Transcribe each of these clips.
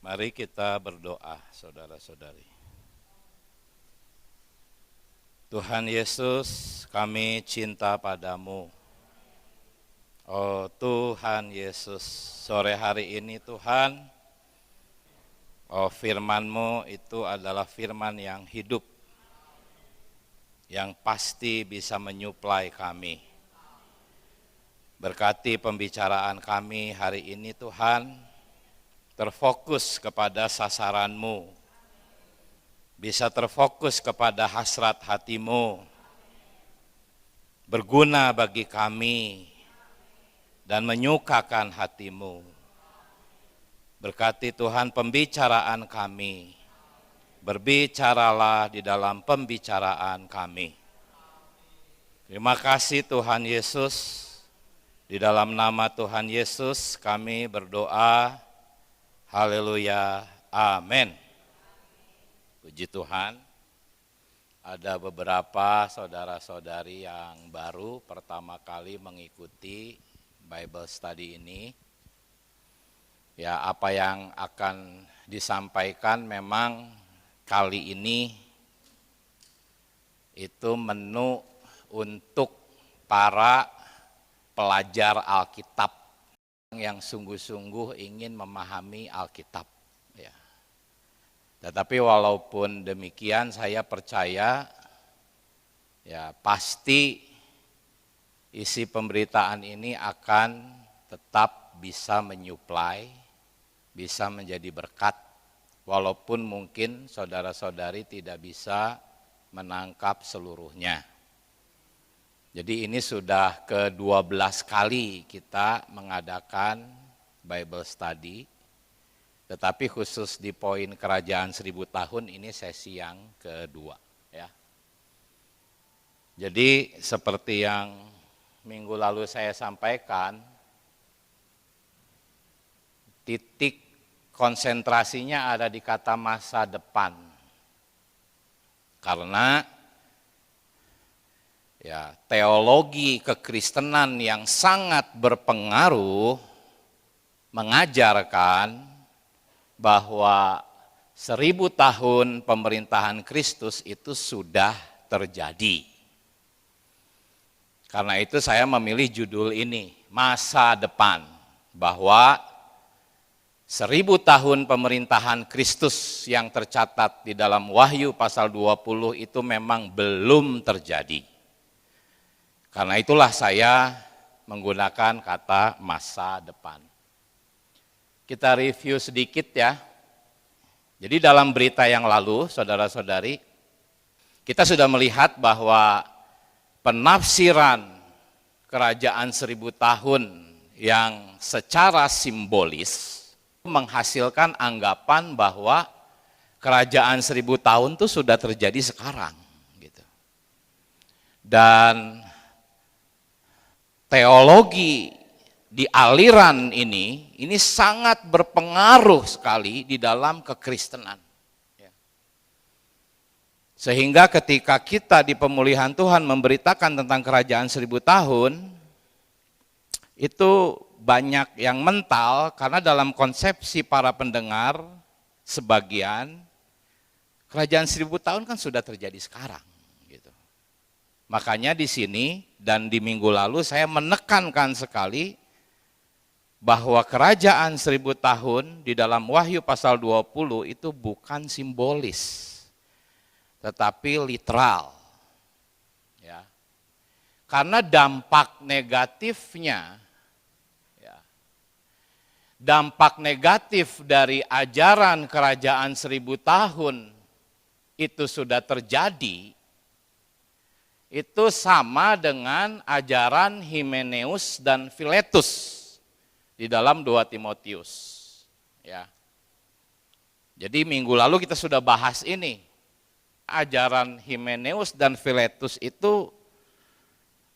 Mari kita berdoa, saudara-saudari. Tuhan Yesus, kami cinta padamu. Oh Tuhan Yesus, sore hari ini Tuhan, firman-Mu itu adalah firman yang hidup, yang pasti bisa menyuplai kami. Berkati pembicaraan kami hari ini Tuhan, terfokus kepada sasaran-Mu, bisa terfokus kepada hasrat hati-Mu, berguna bagi kami, dan menyukakan hati-Mu. Berkati Tuhan pembicaraan kami, berbicaralah di dalam pembicaraan kami. Terima kasih Tuhan Yesus, di dalam nama Tuhan Yesus kami berdoa, haleluya, amin. Puji Tuhan, ada beberapa saudara-saudari yang baru pertama kali mengikuti Bible Study ini. Ya, apa yang akan disampaikan memang kali ini itu menu untuk para pelajar Alkitab yang sungguh-sungguh ingin memahami Alkitab. Ya. Tetapi walaupun demikian saya percaya ya pasti isi pemberitaan ini akan tetap bisa menyuplai, bisa menjadi berkat, walaupun mungkin saudara-saudari tidak bisa menangkap seluruhnya. Jadi ini sudah ke-12 kali kita mengadakan Bible Study, tetapi khusus di poin Kerajaan 1000 tahun ini sesi yang kedua. Ya. Jadi seperti yang minggu lalu saya sampaikan, titik konsentrasinya ada di kata masa depan. Karena ya, teologi kekristenan yang sangat berpengaruh mengajarkan bahwa 1000 tahun pemerintahan Kristus itu sudah terjadi. Karena itu saya memilih judul ini, Masa Depan, bahwa 1000 tahun pemerintahan Kristus yang tercatat di dalam Wahyu pasal 20 itu memang belum terjadi. Karena itulah saya menggunakan kata masa depan. Kita review sedikit ya. Jadi dalam berita yang lalu, saudara-saudari, kita sudah melihat bahwa penafsiran kerajaan 1000 tahun yang secara simbolis menghasilkan anggapan bahwa kerajaan 1000 tahun itu sudah terjadi sekarang. Gitu. Dan teologi di aliran ini sangat berpengaruh sekali di dalam kekristenan. Sehingga ketika kita di pemulihan Tuhan memberitakan tentang kerajaan 1000 tahun, itu banyak yang mental karena dalam konsepsi para pendengar sebagian, kerajaan 1000 tahun kan sudah terjadi sekarang. Gitu. Makanya di sini dan di minggu lalu saya menekankan sekali bahwa kerajaan 1000 tahun di dalam Wahyu pasal 20 itu bukan simbolis, tetapi literal. Ya. Karena dampak negatifnya, ya, dampak negatif dari ajaran kerajaan 1000 tahun itu sudah terjadi, itu sama dengan ajaran Himeneus dan Filetus di dalam 2 Timotius. Ya. Jadi minggu lalu kita sudah bahas ini. Ajaran Himeneus dan Filetus itu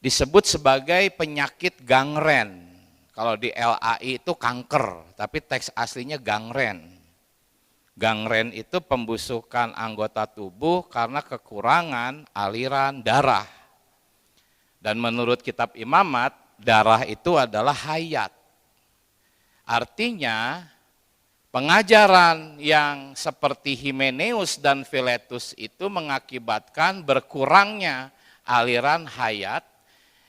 disebut sebagai penyakit gangren. Kalau di LAI itu kanker, tapi teks aslinya gangren. Gangren itu pembusukan anggota tubuh karena kekurangan aliran darah. Dan menurut kitab Imamat, darah itu adalah hayat. Artinya Pengajaran yang seperti Himeneus dan Filetus itu mengakibatkan berkurangnya aliran hayat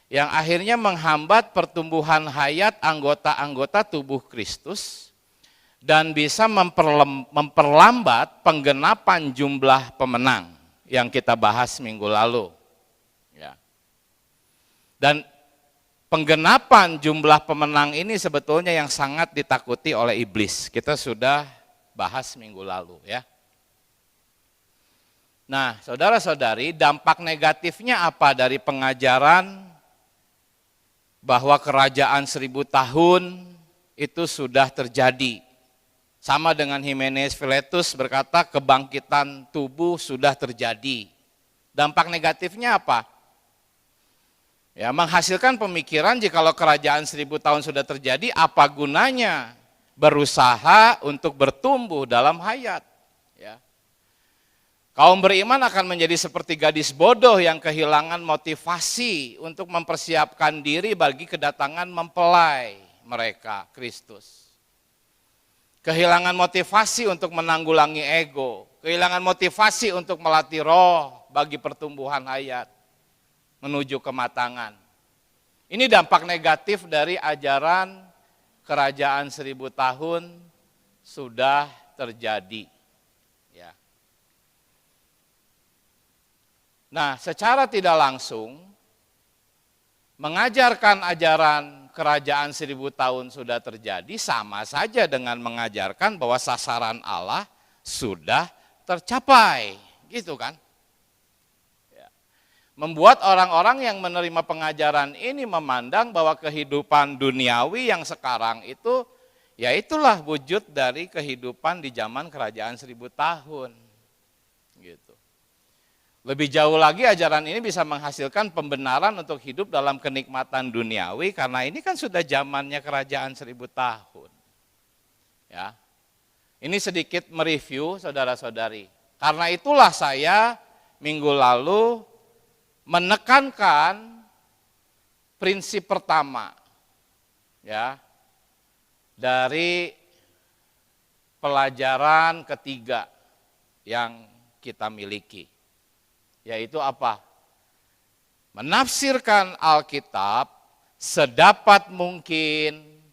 yang akhirnya menghambat pertumbuhan hayat anggota-anggota tubuh Kristus dan bisa memperlambat penggenapan jumlah pemenang yang kita bahas minggu lalu. Ya. Dan penggenapan jumlah pemenang ini sebetulnya yang sangat ditakuti oleh iblis. Kita sudah bahas minggu lalu ya. Nah, saudara-saudari, dampak negatifnya apa dari pengajaran bahwa kerajaan 1000 tahun itu sudah terjadi? Sama dengan Himeneus Filetus berkata kebangkitan tubuh sudah terjadi. Dampak negatifnya apa? Ya, menghasilkan pemikiran jikalau kerajaan 1000 tahun sudah terjadi, apa gunanya berusaha untuk bertumbuh dalam hayat? Ya. Kaum beriman akan menjadi seperti gadis bodoh yang kehilangan motivasi untuk mempersiapkan diri bagi kedatangan mempelai mereka, Kristus. Kehilangan motivasi untuk menanggulangi ego, kehilangan motivasi untuk melatih roh bagi pertumbuhan hayat menuju kematangan. Ini dampak negatif dari ajaran kerajaan 1000 tahun sudah terjadi. Ya. Nah, secara tidak langsung, mengajarkan ajaran kerajaan 1000 tahun sudah terjadi sama saja dengan mengajarkan bahwa sasaran Allah sudah tercapai. Gitu kan? Membuat orang-orang yang menerima pengajaran ini memandang bahwa kehidupan duniawi yang sekarang itu, ya itulah wujud dari kehidupan di zaman kerajaan 1000 tahun. Gitu. Lebih jauh lagi ajaran ini bisa menghasilkan pembenaran untuk hidup dalam kenikmatan duniawi, karena ini kan sudah zamannya kerajaan 1000 tahun. Ya. Ini sedikit mereview saudara-saudari. Karena itulah saya minggu lalu menekankan prinsip pertama ya dari pelajaran ketiga yang kita miliki, yaitu apa? Menafsirkan Alkitab sedapat mungkin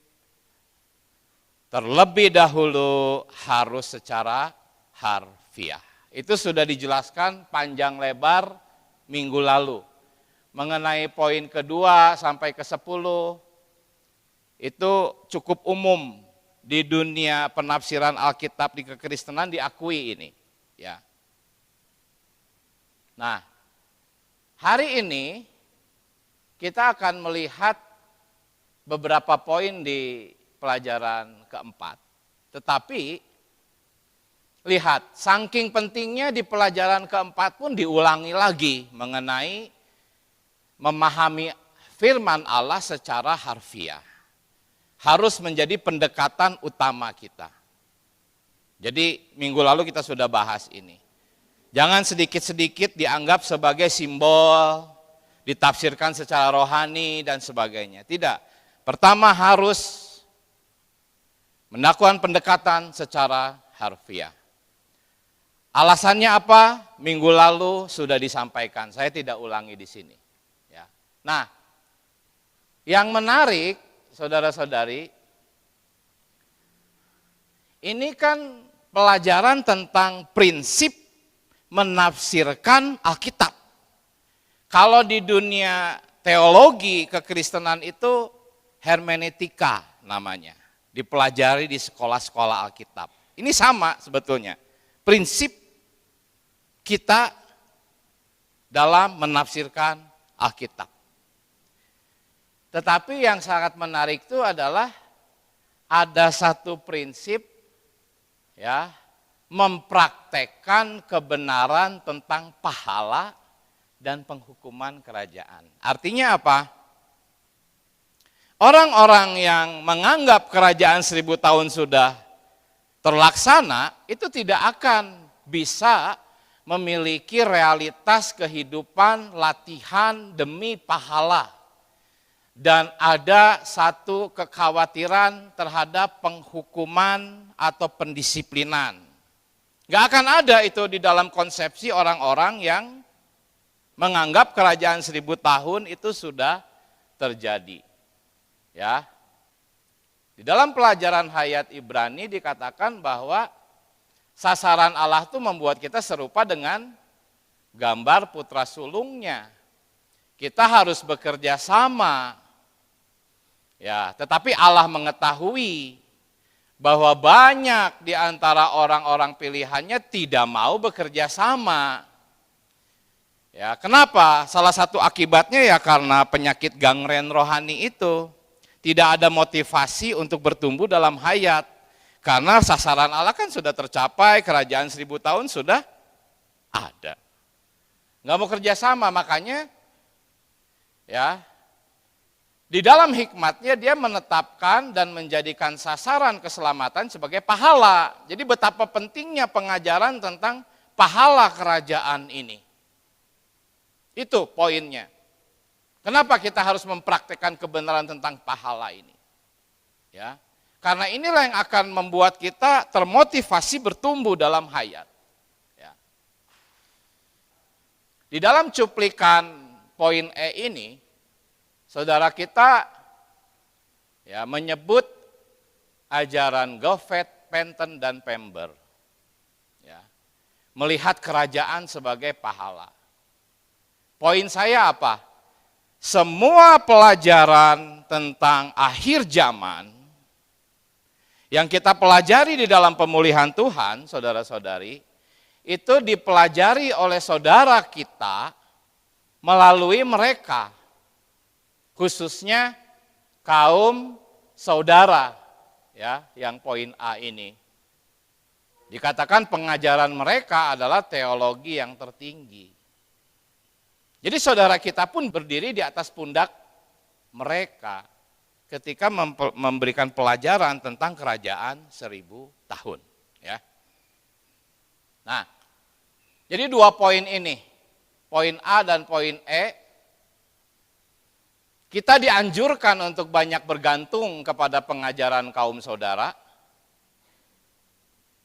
terlebih dahulu harus secara harfiah. Itu sudah dijelaskan panjang lebar minggu lalu. Mengenai poin kedua sampai ke 10, itu cukup umum di dunia penafsiran Alkitab di kekristenan diakui ini. Ya. Nah, hari ini kita akan melihat beberapa poin di pelajaran keempat. Tetapi lihat, saking pentingnya di pelajaran keempat pun diulangi lagi mengenai memahami firman Allah secara harfiah. Harus menjadi pendekatan utama kita. Jadi minggu lalu kita sudah bahas ini. Jangan sedikit-sedikit dianggap sebagai simbol, ditafsirkan secara rohani dan sebagainya. Tidak. Pertama harus melakukan pendekatan secara harfiah. Alasannya apa? Minggu lalu sudah disampaikan, saya tidak ulangi di sini. Ya. Nah, yang menarik, saudara-saudari, ini kan pelajaran tentang prinsip menafsirkan Alkitab. Kalau di dunia teologi kekristenan itu hermeneutika namanya, dipelajari di sekolah-sekolah Alkitab. Ini sama sebetulnya, prinsip kita dalam menafsirkan Alkitab. Tetapi yang sangat menarik itu adalah ada satu prinsip ya, mempraktekkan kebenaran tentang pahala dan penghukuman kerajaan. Artinya apa? Orang-orang yang menganggap kerajaan 1000 tahun sudah terlaksana itu tidak akan bisa memiliki realitas kehidupan latihan demi pahala dan ada satu kekhawatiran terhadap penghukuman atau pendisiplinan. Nggak akan ada itu di dalam konsepsi orang-orang yang menganggap kerajaan 1000 tahun itu sudah terjadi. Ya. Di dalam pelajaran hayat Ibrani dikatakan bahwa sasaran Allah itu membuat kita serupa dengan gambar putra sulungnya. Kita harus bekerja sama. Ya, tetapi Allah mengetahui bahwa banyak di antara orang-orang pilihannya tidak mau bekerja sama. Ya, kenapa? Salah satu akibatnya ya karena penyakit gangren rohani itu. Tidak ada motivasi untuk bertumbuh dalam hayat. Karena sasaran Allah kan sudah tercapai, kerajaan 1000 tahun sudah ada. Nggak mau kerja sama, makanya ya di dalam hikmatnya dia menetapkan dan menjadikan sasaran keselamatan sebagai pahala. Jadi betapa pentingnya pengajaran tentang pahala kerajaan ini. Itu poinnya. Kenapa kita harus mempraktekkan kebenaran tentang pahala ini? Ya, karena inilah yang akan membuat kita termotivasi bertumbuh dalam hayat. Ya. Di dalam cuplikan poin E ini, saudara kita ya menyebut ajaran Goffet, Penton, dan Pember. Ya, melihat kerajaan sebagai pahala. Poin saya apa? Semua pelajaran tentang akhir zaman yang kita pelajari di dalam pemulihan Tuhan, saudara-saudari, itu dipelajari oleh saudara kita melalui mereka. Khususnya kaum saudara, ya, yang poin A ini. Dikatakan pengajaran mereka adalah teologi yang tertinggi. Jadi saudara kita pun berdiri di atas pundak mereka ketika memberikan pelajaran tentang kerajaan 1000 tahun. Ya. Nah, jadi 2 poin ini, poin A dan poin E, kita dianjurkan untuk banyak bergantung kepada pengajaran kaum saudara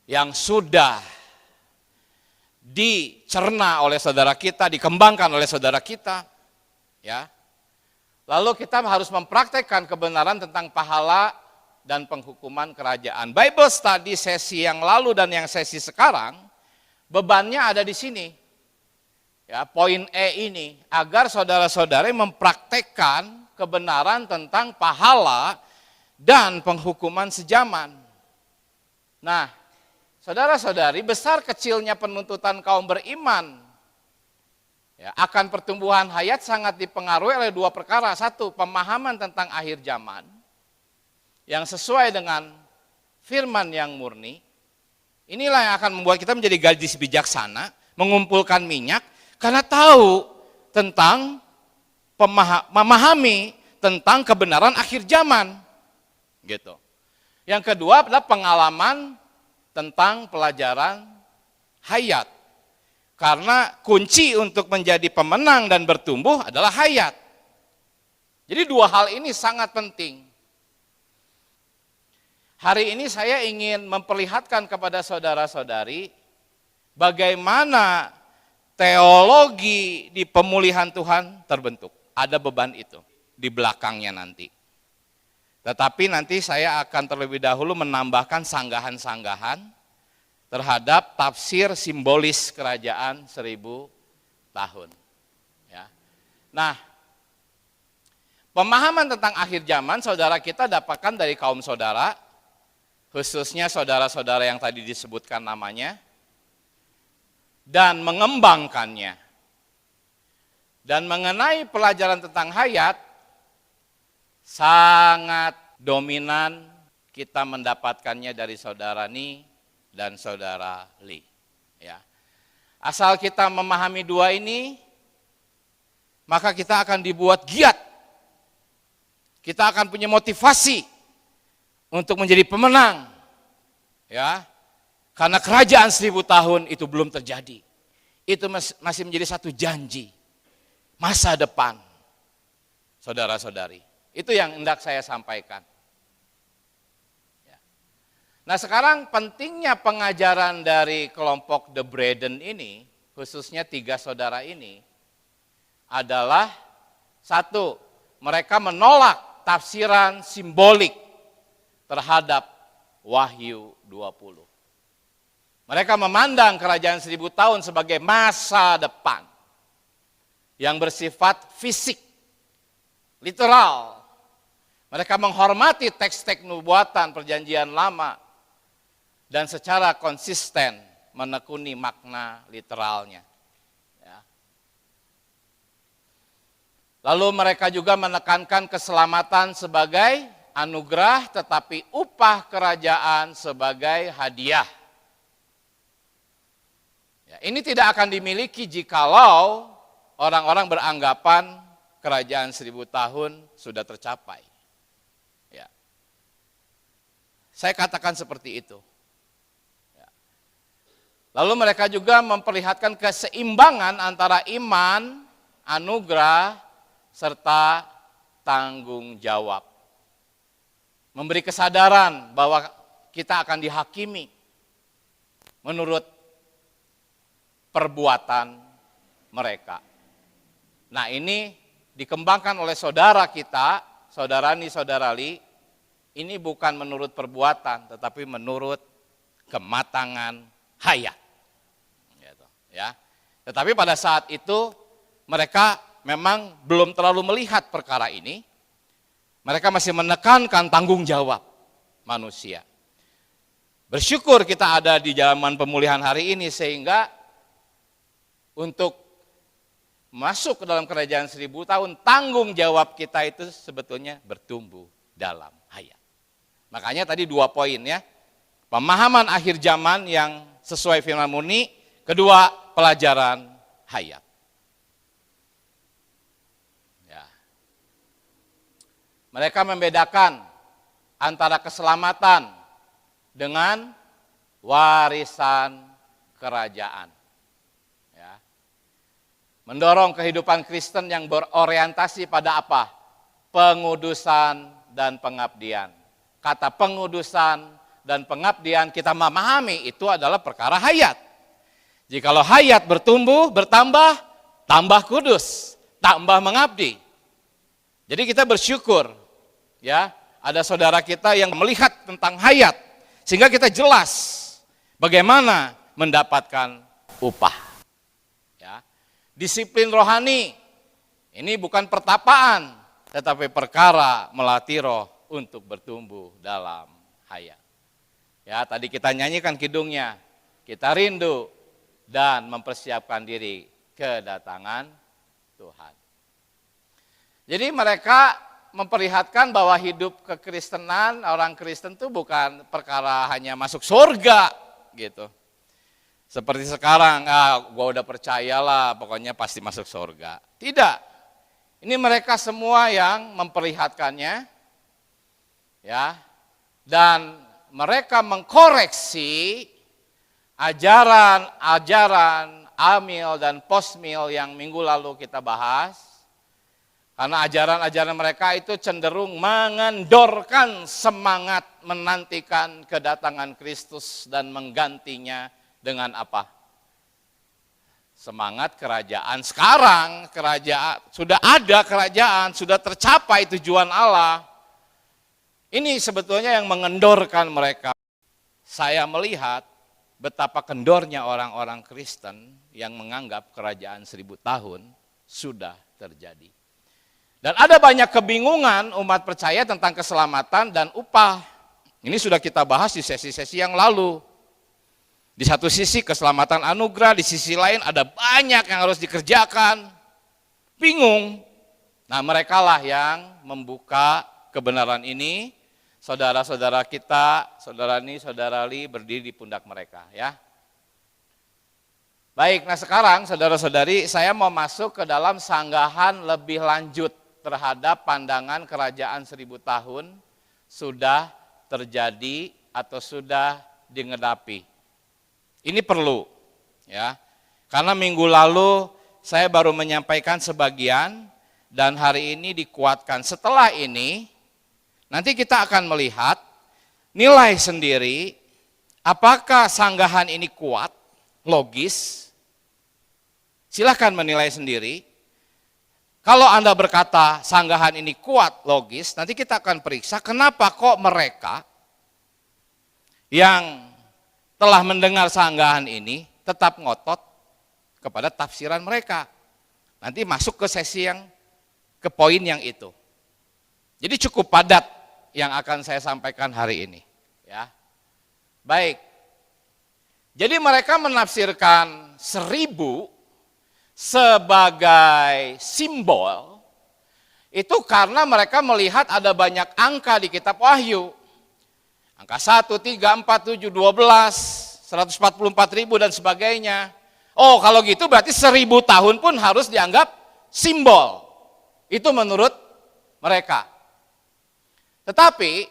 yang sudah dicerna oleh saudara kita, dikembangkan oleh saudara kita. Ya. Lalu kita harus mempraktekkan kebenaran tentang pahala dan penghukuman kerajaan. Bible study sesi yang lalu dan yang sesi sekarang, bebannya ada di sini. Ya, poin E ini, agar saudara-saudari mempraktekkan kebenaran tentang pahala dan penghukuman sejaman. Nah, saudara-saudari, besar kecilnya penuntutan kaum beriman ya, akan pertumbuhan hayat sangat dipengaruhi oleh 2 perkara. 1, pemahaman tentang akhir zaman yang sesuai dengan firman yang murni. Inilah yang akan membuat kita menjadi gadis bijaksana, mengumpulkan minyak, karena tahu tentang memahami tentang kebenaran akhir zaman. Gitu. Yang kedua adalah pengalaman tentang pelajaran hayat. Karena kunci untuk menjadi pemenang dan bertumbuh adalah hayat. Jadi 2 hal ini sangat penting. Hari ini saya ingin memperlihatkan kepada saudara-saudari bagaimana teologi di pemulihan Tuhan terbentuk. Ada beban itu di belakangnya nanti. Tetapi nanti saya akan terlebih dahulu menambahkan sanggahan-sanggahan terhadap tafsir simbolis kerajaan 1000 tahun. Ya. Nah, pemahaman tentang akhir zaman saudara kita dapatkan dari kaum saudara, khususnya saudara-saudara yang tadi disebutkan namanya, dan mengembangkannya. Dan mengenai pelajaran tentang hayat, sangat dominan kita mendapatkannya dari saudara Ni dan saudara Li. Ya. Asal kita memahami 2 ini, maka kita akan dibuat giat. Kita akan punya motivasi untuk menjadi pemenang. Ya. Karena kerajaan 1000 tahun itu belum terjadi. Itu masih menjadi satu janji masa depan, saudara-saudari. Itu yang hendak saya sampaikan. Nah sekarang pentingnya pengajaran dari kelompok The Brethren ini, khususnya 3 saudara ini, adalah satu, mereka menolak tafsiran simbolik terhadap Wahyu 20. Mereka memandang kerajaan 1000 tahun sebagai masa depan yang bersifat fisik, literal. Mereka menghormati teks-teks nubuatan perjanjian lama dan secara konsisten menekuni makna literalnya. Ya. Lalu mereka juga menekankan keselamatan sebagai anugerah, tetapi upah kerajaan sebagai hadiah. Ya, ini tidak akan dimiliki jikalau orang-orang beranggapan kerajaan 1000 tahun sudah tercapai. Ya. Saya katakan seperti itu. Lalu mereka juga memperlihatkan keseimbangan antara iman, anugerah, serta tanggung jawab. Memberi kesadaran bahwa kita akan dihakimi menurut perbuatan mereka. Nah ini dikembangkan oleh saudara kita, saudarani, saudarali, ini bukan menurut perbuatan, tetapi menurut kematangan hayat. Gitu, ya. Tetapi pada saat itu mereka memang belum terlalu melihat perkara ini. Mereka masih menekankan tanggung jawab manusia. Bersyukur kita ada di zaman pemulihan hari ini sehingga untuk masuk ke dalam kerajaan 1000 tahun, tanggung jawab kita itu sebetulnya bertumbuh dalam hayat. Makanya tadi 2 poin ya. Pemahaman akhir zaman yang sesuai firman murni, kedua pelajaran hayat. Ya. Mereka membedakan antara keselamatan dengan warisan kerajaan. Ya. Mendorong kehidupan Kristen yang berorientasi pada apa? Pengudusan dan pengabdian. Kata pengudusan dan pengabdian kita memahami itu adalah perkara hayat. Jikalau hayat bertumbuh, bertambah, tambah kudus, tambah mengabdi. Jadi kita bersyukur ya, ada saudara kita yang melihat tentang hayat sehingga kita jelas bagaimana mendapatkan upah. Ya. Disiplin rohani ini bukan pertapaan, tetapi perkara melatih roh untuk bertumbuh dalam hayat. Ya, tadi kita nyanyikan kidungnya, kita rindu dan mempersiapkan diri kedatangan Tuhan. Jadi mereka memperlihatkan bahwa hidup kekristenan, orang Kristen itu bukan perkara hanya masuk surga gitu. Seperti sekarang, gua udah percayalah pokoknya pasti masuk surga. Tidak, ini mereka semua yang memperlihatkannya, ya, dan mereka mengkoreksi ajaran-ajaran amil dan postmil yang minggu lalu kita bahas. Karena ajaran-ajaran mereka itu cenderung mengendorkan semangat menantikan kedatangan Kristus dan menggantinya dengan apa? Semangat kerajaan. Sekarang kerajaan sudah ada, kerajaan sudah tercapai tujuan Allah. Ini sebetulnya yang mengendorkan mereka. Saya melihat betapa kendornya orang-orang Kristen yang menganggap kerajaan 1000 tahun sudah terjadi. Dan ada banyak kebingungan umat percaya tentang keselamatan dan upah. Ini sudah kita bahas di sesi-sesi yang lalu. Di satu sisi keselamatan anugerah, di sisi lain ada banyak yang harus dikerjakan. Bingung. Nah merekalah yang membuka kebenaran ini. Saudara-saudara kita, saudarani, saudarali berdiri di pundak mereka ya. Baik, nah sekarang saudara-saudari saya mau masuk ke dalam sanggahan lebih lanjut terhadap pandangan kerajaan 1000 tahun sudah terjadi atau sudah digenapi. Ini perlu ya. Karena minggu lalu saya baru menyampaikan sebagian dan hari ini dikuatkan. Setelah ini, nanti kita akan melihat nilai sendiri, apakah sanggahan ini kuat, logis. Silahkan menilai sendiri. Kalau Anda berkata sanggahan ini kuat, logis, nanti kita akan periksa kenapa kok mereka yang telah mendengar sanggahan ini tetap ngotot kepada tafsiran mereka. Nanti masuk ke sesi ke poin yang itu. Jadi cukup padat yang akan saya sampaikan hari ini. Ya, baik. Jadi mereka menafsirkan 1000 sebagai simbol, itu karena mereka melihat ada banyak angka di kitab Wahyu. Angka 1, 3, 4, 7, 12, 144.000 dan sebagainya. Oh, kalau gitu berarti 1000 tahun pun harus dianggap simbol. Itu menurut mereka. Tetapi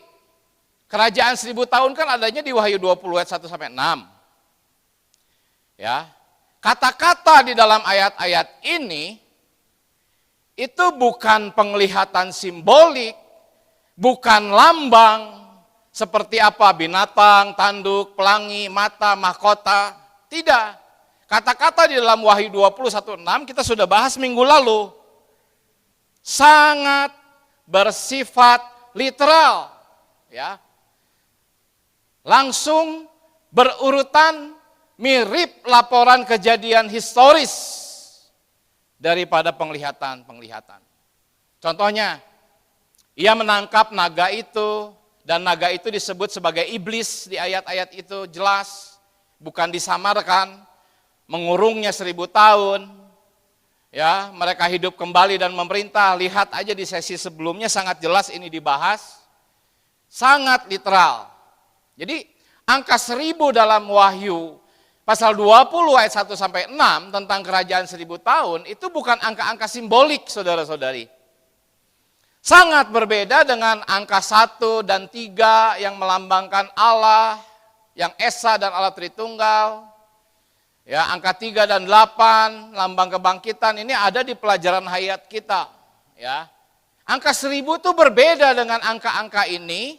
kerajaan 1000 tahun kan adanya di Wahyu 20 ayat 1 sampai 6. Ya. Kata-kata di dalam ayat-ayat ini itu bukan penglihatan simbolik, bukan lambang seperti apa binatang, tanduk, pelangi, mata, mahkota. Tidak. Kata-kata di dalam Wahyu 20:1-6 kita sudah bahas minggu lalu. Sangat bersifat literal, ya. Langsung berurutan mirip laporan kejadian historis daripada penglihatan-penglihatan. Contohnya, ia menangkap naga itu, dan naga itu disebut sebagai iblis di ayat-ayat itu, jelas, bukan disamarkan, mengurungnya 1000 tahun, ya, mereka hidup kembali dan memerintah. Lihat aja di sesi sebelumnya sangat jelas ini dibahas, sangat literal. Jadi angka 1000 dalam Wahyu Pasal 20 ayat 1 sampai 6 tentang kerajaan 1000 tahun itu bukan angka-angka simbolik, saudara-saudari. Sangat berbeda dengan angka 1 dan 3 yang melambangkan Allah, yang Esa dan Allah Tritunggal. Ya, angka 3 dan 8 lambang kebangkitan ini ada di pelajaran hayat kita, ya. Angka 1000 itu berbeda dengan angka-angka ini.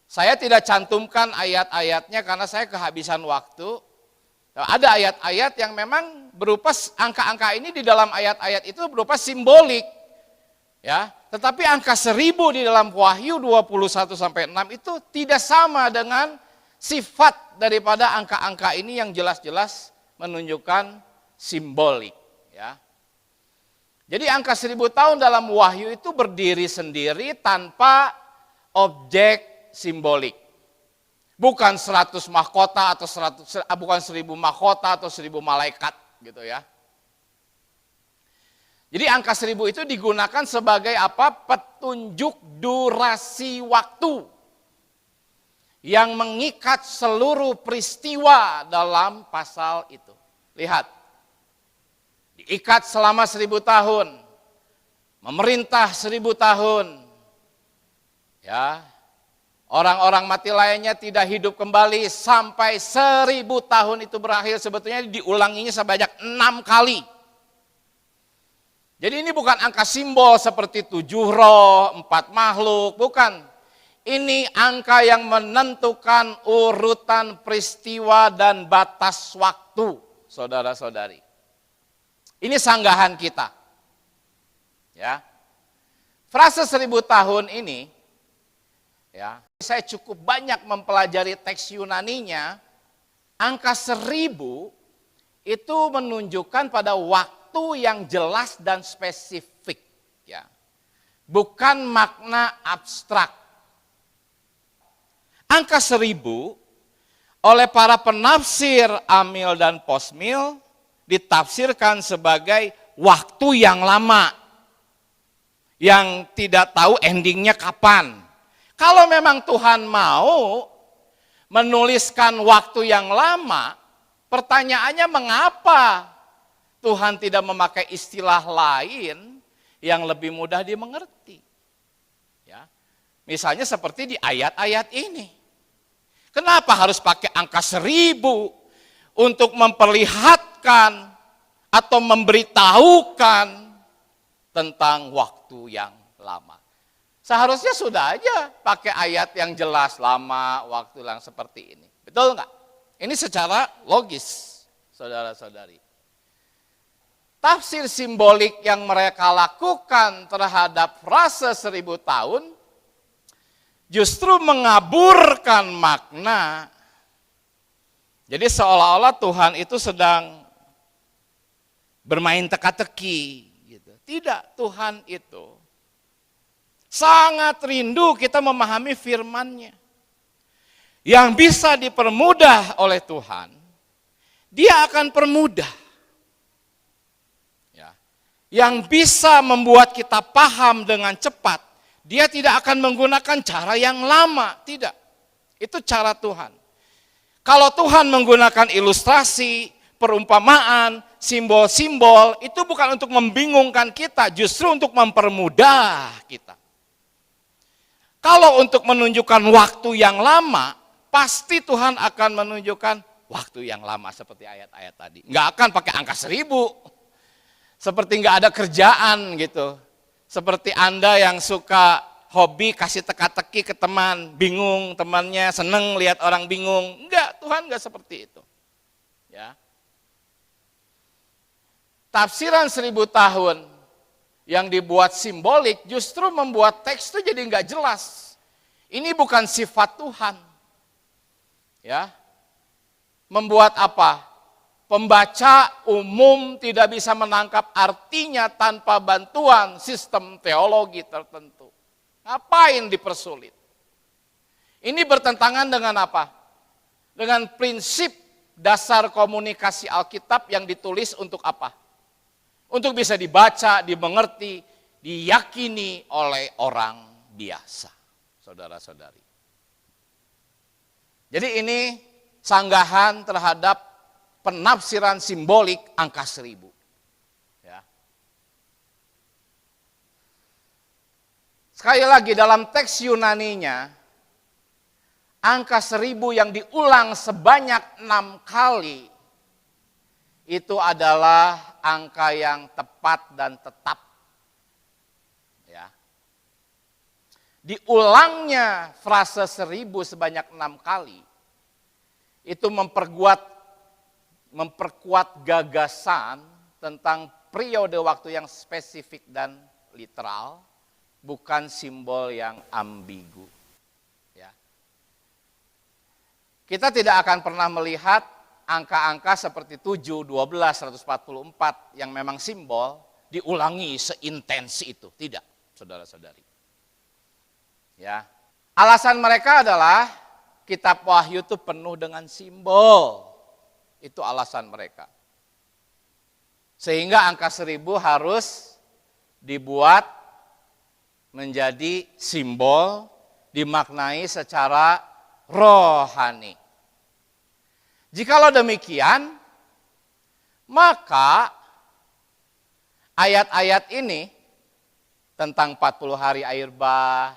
Saya tidak cantumkan ayat-ayatnya karena saya kehabisan waktu. Ada ayat-ayat yang memang berupa angka-angka ini di dalam ayat-ayat itu berupa simbolik. Ya, tetapi angka 1000 di dalam Wahyu 21 sampai 6 itu tidak sama dengan sifat daripada angka-angka ini yang jelas-jelas menunjukkan simbolik, ya. Jadi angka 1000 tahun dalam Wahyu itu berdiri sendiri tanpa objek simbolik. Bukan 100 mahkota atau 1000 mahkota atau 1000 malaikat gitu ya. Jadi angka 1000 itu digunakan sebagai apa? Petunjuk durasi waktu yang mengikat seluruh peristiwa dalam pasal itu. Lihat, diikat selama 1000 tahun, memerintah 1000 tahun, ya. Orang-orang mati lainnya tidak hidup kembali sampai 1000 tahun itu berakhir. Sebetulnya diulanginya sebanyak 6 kali. Jadi ini bukan angka simbol seperti 7 roh, 4 makhluk, bukan. Ini angka yang menentukan urutan peristiwa dan batas waktu, saudara-saudari. Ini sanggahan kita. Ya. Frase 1000 tahun ini, ya, saya cukup banyak mempelajari teks Yunaninya. Angka 1000 itu menunjukkan pada waktu yang jelas dan spesifik, ya. Bukan makna abstrak. Angka 1000 oleh para penafsir Amil dan Posmil ditafsirkan sebagai waktu yang lama, yang tidak tahu endingnya kapan. Kalau memang Tuhan mau menuliskan waktu yang lama, pertanyaannya mengapa Tuhan tidak memakai istilah lain yang lebih mudah dimengerti? Ya. Misalnya seperti di ayat-ayat ini. Kenapa harus pakai angka 1000 untuk memperlihatkan atau memberitahukan tentang waktu yang lama. Seharusnya sudah aja pakai ayat yang jelas, lama, waktu yang seperti ini. Betul nggak? Ini secara logis, saudara-saudari. Tafsir simbolik yang mereka lakukan terhadap frase 1000 tahun justru mengaburkan makna. Jadi seolah-olah Tuhan itu sedang bermain teka-teki. Gitu. Tidak, Tuhan itu sangat rindu kita memahami firman-Nya. Yang bisa dipermudah oleh Tuhan, Dia akan permudah. Ya. Yang bisa membuat kita paham dengan cepat, Dia tidak akan menggunakan cara yang lama. Tidak, itu cara Tuhan. Kalau Tuhan menggunakan ilustrasi, perumpamaan, simbol-simbol, itu bukan untuk membingungkan kita, justru untuk mempermudah kita. Kalau untuk menunjukkan waktu yang lama, pasti Tuhan akan menunjukkan waktu yang lama seperti ayat-ayat tadi. Nggak akan pakai angka 1000, seperti nggak ada kerjaan gitu. Seperti Anda yang suka hobi kasih teka-teki ke teman, bingung temannya, seneng lihat orang bingung. Enggak, Tuhan enggak seperti itu. Ya. Tafsiran 1000 tahun yang dibuat simbolik justru membuat teks itu jadi enggak jelas. Ini bukan sifat Tuhan. Ya. Membuat apa? Pembaca umum tidak bisa menangkap artinya tanpa bantuan sistem teologi tertentu. Ngapain dipersulit? Ini bertentangan dengan apa? Dengan prinsip dasar komunikasi Alkitab yang ditulis untuk apa? Untuk bisa dibaca, dimengerti, diyakini oleh orang biasa, saudara-saudari. Jadi ini sanggahan terhadap penafsiran simbolik angka 1000. Ya. Sekali lagi dalam teks Yunaninya, angka 1000 yang diulang sebanyak 6 kali, itu adalah angka yang tepat dan tetap. Ya. Diulangnya frase 1000 sebanyak 6 kali, itu memperkuat gagasan tentang periode waktu yang spesifik dan literal, bukan simbol yang ambigu. Ya. Kita tidak akan pernah melihat angka-angka seperti 7, 12, 144 yang memang simbol diulangi seintens itu. Tidak, saudara-saudari. Ya. Alasan mereka adalah kitab Wahyu itu penuh dengan simbol. Itu alasan mereka. Sehingga angka 1000 harus dibuat menjadi simbol, dimaknai secara rohani. Jikalau demikian, maka ayat-ayat ini tentang 40 hari air bah,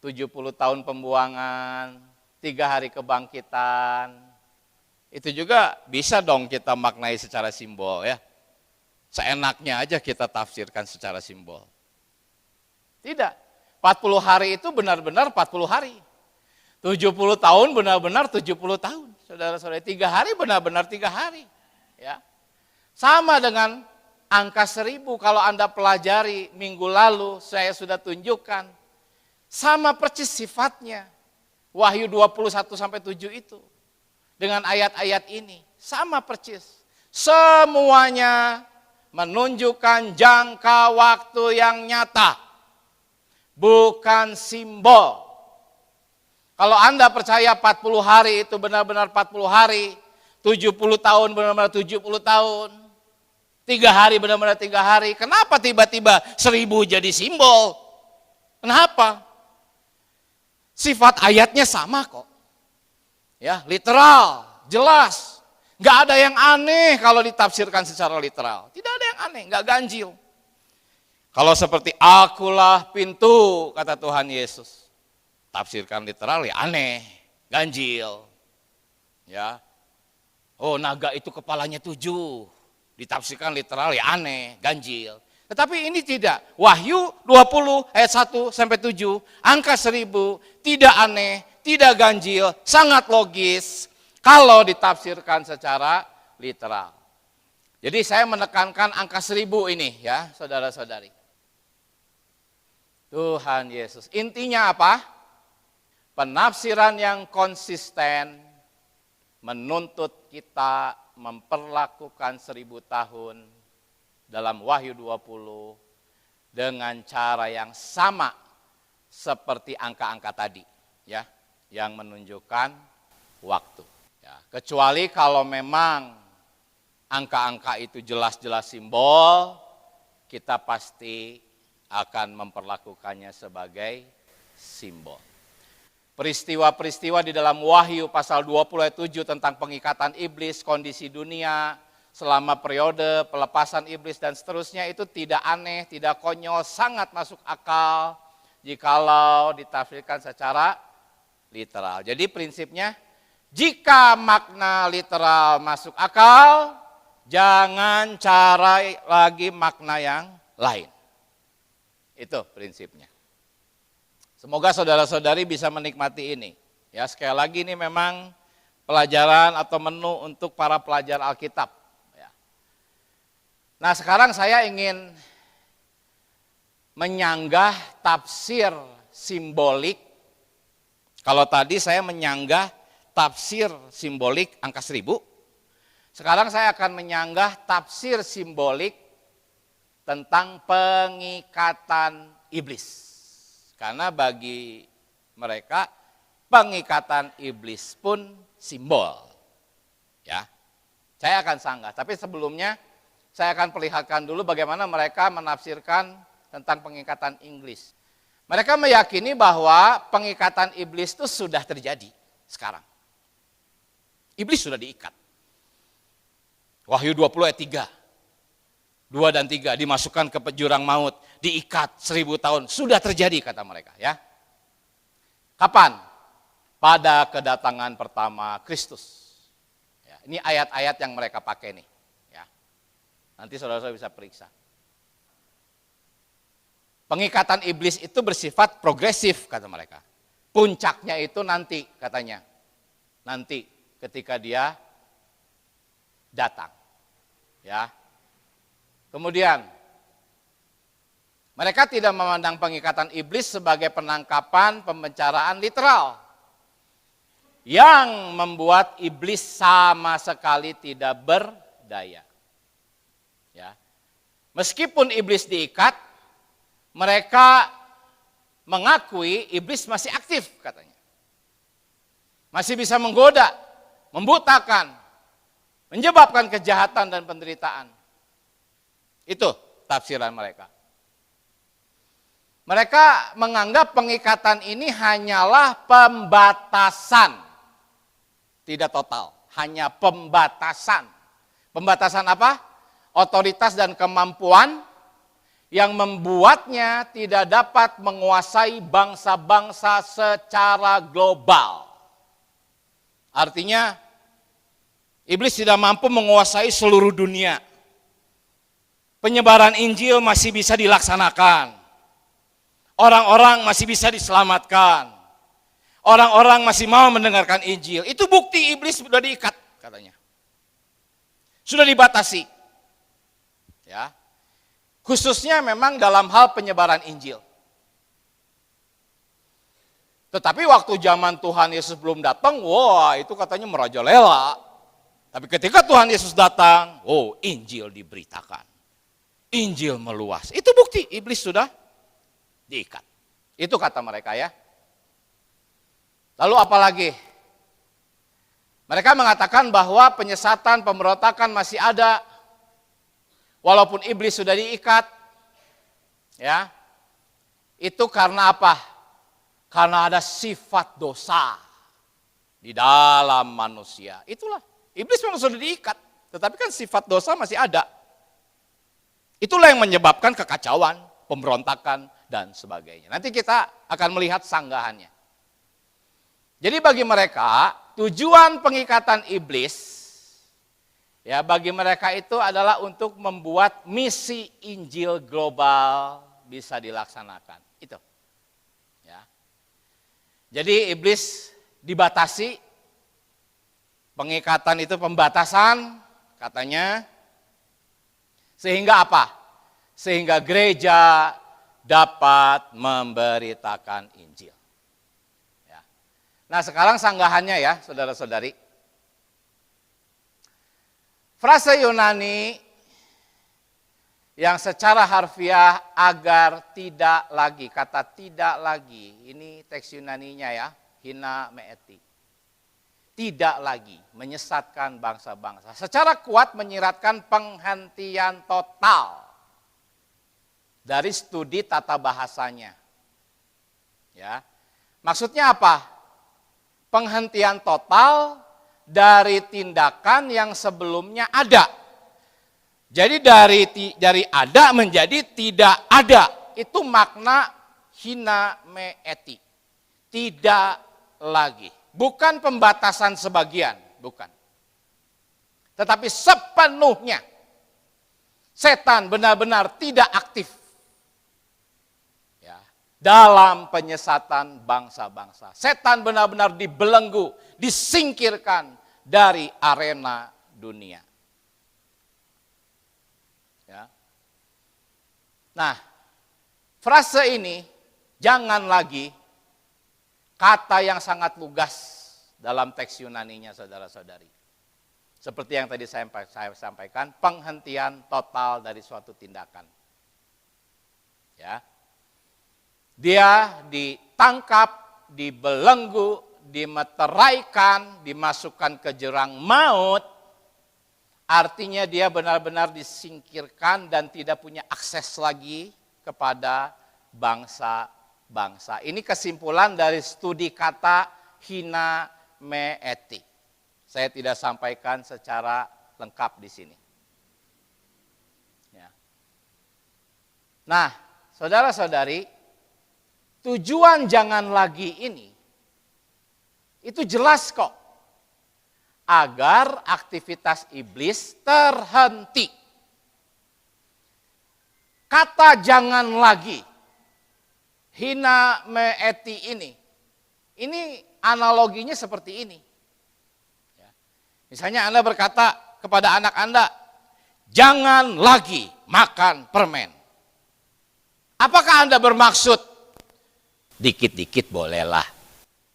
70 tahun pembuangan, 3 hari kebangkitan, itu juga bisa dong kita maknai secara simbol ya. Seenaknya aja kita tafsirkan secara simbol. Tidak, 40 hari itu benar-benar 40 hari. 70 tahun benar-benar 70 tahun. Saudara-saudara, 3 hari benar-benar 3 hari. Ya. Sama dengan angka 1000, kalau Anda pelajari minggu lalu, saya sudah tunjukkan. Sama persis sifatnya. Wahyu 21-7 itu. Dengan ayat-ayat ini. Sama persis. Semuanya menunjukkan jangka waktu yang nyata. Bukan simbol. Kalau Anda percaya 40 hari itu benar-benar 40 hari, 70 tahun benar-benar 70 tahun, 3 hari benar-benar 3 hari, kenapa tiba-tiba 1000 jadi simbol? Kenapa? Sifat ayatnya sama kok. Ya, literal, jelas. Nggak ada yang aneh kalau ditafsirkan secara literal. Tidak ada yang aneh, nggak ganjil. Kalau seperti akulah pintu, kata Tuhan Yesus. Tafsirkan literal ya aneh, ganjil. Ya. Oh, naga itu kepalanya 7. Ditafsirkan literal ya aneh, ganjil. Tetapi ini tidak. Wahyu 20 ayat 1 sampai 7, angka 1000, tidak aneh, tidak ganjil, sangat logis kalau ditafsirkan secara literal. Jadi saya menekankan angka 1000 ini ya, saudara-saudari. Tuhan Yesus. Intinya apa? Penafsiran yang konsisten menuntut kita memperlakukan 1000 tahun dalam Wahyu 20 dengan cara yang sama seperti angka-angka tadi, ya, yang menunjukkan waktu. Ya, kecuali kalau memang angka-angka itu jelas-jelas simbol, kita pasti akan memperlakukannya sebagai simbol. Peristiwa-peristiwa di dalam Wahyu pasal 20 ayat 7 tentang pengikatan iblis, kondisi dunia, selama periode pelepasan iblis dan seterusnya itu tidak aneh, tidak konyol, sangat masuk akal jikalau ditafsirkan secara literal. Jadi prinsipnya, jika makna literal masuk akal, jangan cari lagi makna yang lain. Itu prinsipnya. Semoga saudara-saudari bisa menikmati ini. Ya, sekali lagi ini memang pelajaran atau menu untuk para pelajar Alkitab. Nah, sekarang saya ingin menyanggah tafsir simbolik. Kalau tadi saya menyanggah tafsir simbolik angka 1000, sekarang saya akan menyanggah tafsir simbolik tentang pengikatan iblis. Karena bagi mereka pengikatan iblis pun simbol. Ya. Saya akan sanggah, tapi sebelumnya saya akan perlihatkan dulu bagaimana mereka menafsirkan tentang pengikatan iblis. Mereka meyakini bahwa pengikatan iblis itu sudah terjadi sekarang. Iblis sudah diikat. Wahyu 20 ayat 3. 2 dan 3 dimasukkan ke jurang maut, diikat 1000 tahun. Sudah terjadi kata mereka, ya. Kapan? Pada kedatangan pertama Kristus. Ya, ini ayat-ayat yang mereka pakai nih. Nanti saudara-saudara bisa periksa. Pengikatan iblis itu bersifat progresif kata mereka. Puncaknya itu nanti katanya. Nanti ketika dia datang. Ya. Kemudian mereka tidak memandang pengikatan iblis sebagai penangkapan, pembicaraan literal. Yang membuat iblis sama sekali tidak berdaya. Ya. Meskipun iblis diikat, mereka mengakui iblis masih aktif katanya. Masih bisa menggoda, membutakan, menyebabkan kejahatan dan penderitaan. Itu tafsiran mereka. Mereka menganggap pengikatan ini hanyalah pembatasan. Tidak total, hanya pembatasan. Pembatasan apa? Otoritas dan kemampuan yang membuatnya tidak dapat menguasai bangsa-bangsa secara global. Artinya, iblis tidak mampu menguasai seluruh dunia. Penyebaran Injil masih bisa dilaksanakan. Orang-orang masih bisa diselamatkan. Orang-orang masih mau mendengarkan Injil. Itu bukti iblis sudah diikat katanya. Sudah dibatasi. Ya. Khususnya memang dalam hal penyebaran Injil. Tetapi waktu zaman Tuhan Yesus belum datang, wah itu katanya merajalela. Tapi ketika Tuhan Yesus datang, oh Injil diberitakan. Injil meluas. Itu bukti iblis sudah diikat. Itu kata mereka ya. Lalu apalagi? Mereka mengatakan bahwa penyesatan, pemberontakan masih ada. Walaupun iblis sudah diikat, ya, itu karena apa? Karena ada sifat dosa di dalam manusia. Itulah, iblis memang sudah diikat, tetapi kan sifat dosa masih ada. Itulah yang menyebabkan kekacauan, pemberontakan, dan sebagainya. Nanti kita akan melihat sanggahannya. Jadi bagi mereka, tujuan pengikatan iblis Ya, bagi mereka itu adalah untuk membuat misi Injil global bisa dilaksanakan. Itu. Ya. Jadi iblis dibatasi, pengikatan itu pembatasan katanya, sehingga apa? Sehingga gereja dapat memberitakan Injil. Ya. Nah, sekarang sanggahannya ya, saudara-saudari. Frase Yunani yang secara harfiah agar tidak lagi, kata tidak lagi, ini teks Yunaninya ya, hina meeti. Tidak lagi menyesatkan bangsa-bangsa. Secara kuat menyiratkan penghentian total dari studi tata bahasanya. Ya. Maksudnya apa? Penghentian total dari tindakan yang sebelumnya ada. Jadi dari ada menjadi tidak ada. Itu makna hina meeti. Tidak lagi. Bukan pembatasan sebagian, bukan. Tetapi sepenuhnya setan benar-benar tidak aktif ya, dalam penyesatan bangsa-bangsa. Setan benar-benar dibelenggu, disingkirkan dari arena dunia. Ya. Nah, frase ini jangan lagi kata yang sangat lugas dalam teks Yunaninya, saudara-saudari. Seperti yang tadi saya sampaikan, penghentian total dari suatu tindakan. Ya. Dia ditangkap, dibelenggu, dimeteraikan, dimasukkan ke jurang maut. Artinya dia benar-benar disingkirkan dan tidak punya akses lagi kepada bangsa-bangsa. Ini kesimpulan dari studi kata hina meeti. Saya tidak sampaikan secara lengkap di sini. Ya. Nah, saudara-saudari, tujuan jangan lagi ini, itu jelas kok. Agar aktivitas iblis terhenti. Kata jangan lagi, hina meeti ini analoginya seperti ini. Ya. Misalnya Anda berkata kepada anak Anda, jangan lagi makan permen. Apakah Anda bermaksud, dikit-dikit bolehlah?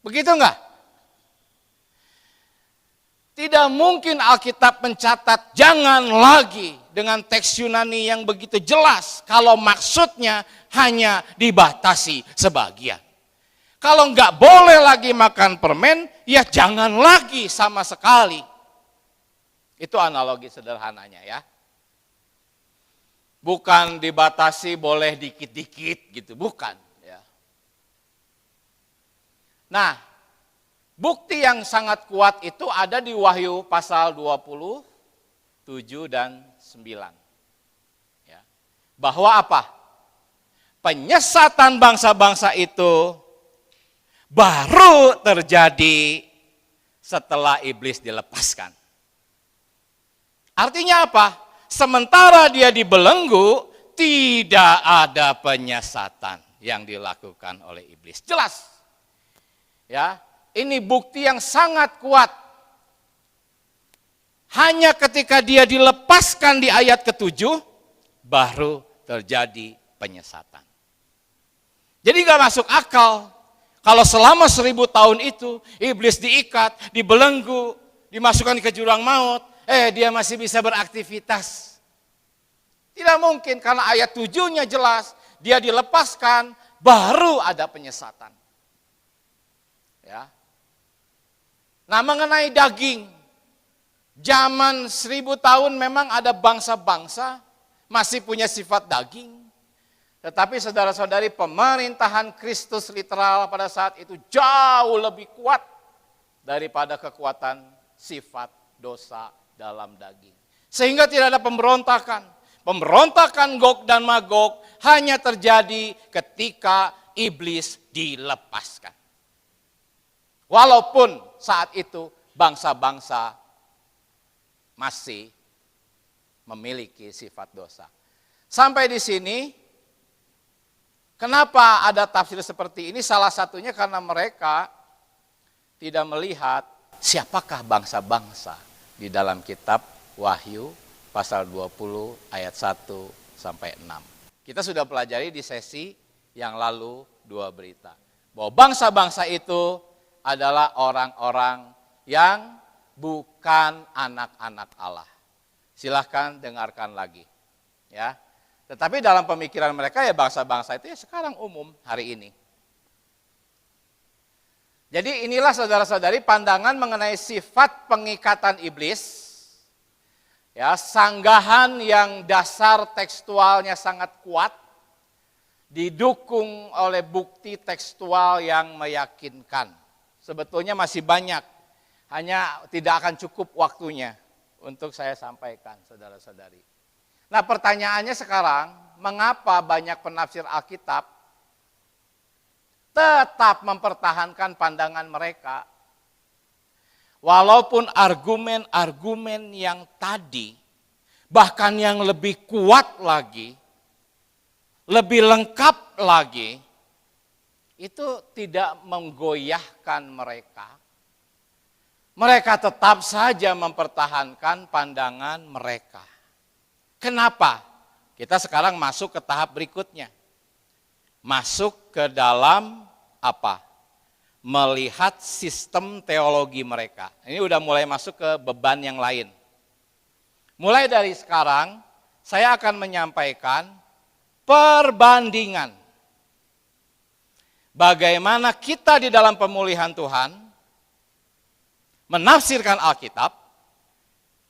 Begitu enggak? Tidak mungkin Alkitab mencatat jangan lagi dengan teks Yunani yang begitu jelas kalau maksudnya hanya dibatasi sebagian. Kalau enggak boleh lagi makan permen, ya jangan lagi sama sekali. Itu analogi sederhananya ya. Bukan dibatasi boleh dikit-dikit gitu, bukan. Ya. Nah, bukti yang sangat kuat itu ada di Wahyu pasal 27 dan 9. Ya. Bahwa apa? Penyesatan bangsa-bangsa itu baru terjadi setelah iblis dilepaskan. Artinya apa? Sementara dia dibelenggu, tidak ada penyesatan yang dilakukan oleh iblis. Jelas. Ya. Ini bukti yang sangat kuat. Hanya ketika dia dilepaskan di ayat ke-7, baru terjadi penyesatan. Jadi gak masuk akal. Kalau selama 1000 tahun itu, iblis diikat, dibelenggu, dimasukkan ke jurang maut, dia masih bisa beraktivitas. Tidak mungkin, karena ayat 7-nya jelas, dia dilepaskan, baru ada penyesatan. Ya. Nah, mengenai daging, zaman 1000 tahun memang ada bangsa-bangsa masih punya sifat daging. Tetapi saudara-saudari, pemerintahan Kristus literal pada saat itu jauh lebih kuat daripada kekuatan sifat dosa dalam daging. Sehingga tidak ada pemberontakan. Pemberontakan Gog dan Magog hanya terjadi ketika iblis dilepaskan. Walaupun saat itu bangsa-bangsa masih memiliki sifat dosa. Sampai di sini, kenapa ada tafsir seperti ini? Salah satunya karena mereka tidak melihat siapakah bangsa-bangsa di dalam kitab Wahyu pasal 20 ayat 1 sampai 6. Kita sudah pelajari di sesi yang lalu 2 berita. Bahwa bangsa-bangsa itu adalah orang-orang yang bukan anak-anak Allah. Silahkan dengarkan lagi. Ya. Tetapi dalam pemikiran mereka ya bangsa-bangsa itu ya sekarang umum hari ini. Jadi inilah saudara-saudari pandangan mengenai sifat pengikatan iblis. Ya, sanggahan yang dasar tekstualnya sangat kuat, didukung oleh bukti tekstual yang meyakinkan. Sebetulnya masih banyak, hanya tidak akan cukup waktunya untuk saya sampaikan, saudara-saudari. Nah, pertanyaannya sekarang, mengapa banyak penafsir Alkitab tetap mempertahankan pandangan mereka? Walaupun argumen-argumen yang tadi, bahkan yang lebih kuat lagi, lebih lengkap lagi, itu tidak menggoyahkan mereka. Mereka tetap saja mempertahankan pandangan mereka. Kenapa? Kita sekarang masuk ke tahap berikutnya. Masuk ke dalam apa? Melihat sistem teologi mereka. Ini udah mulai masuk ke beban yang lain. Mulai dari sekarang, saya akan menyampaikan perbandingan. Bagaimana kita di dalam pemulihan Tuhan menafsirkan Alkitab,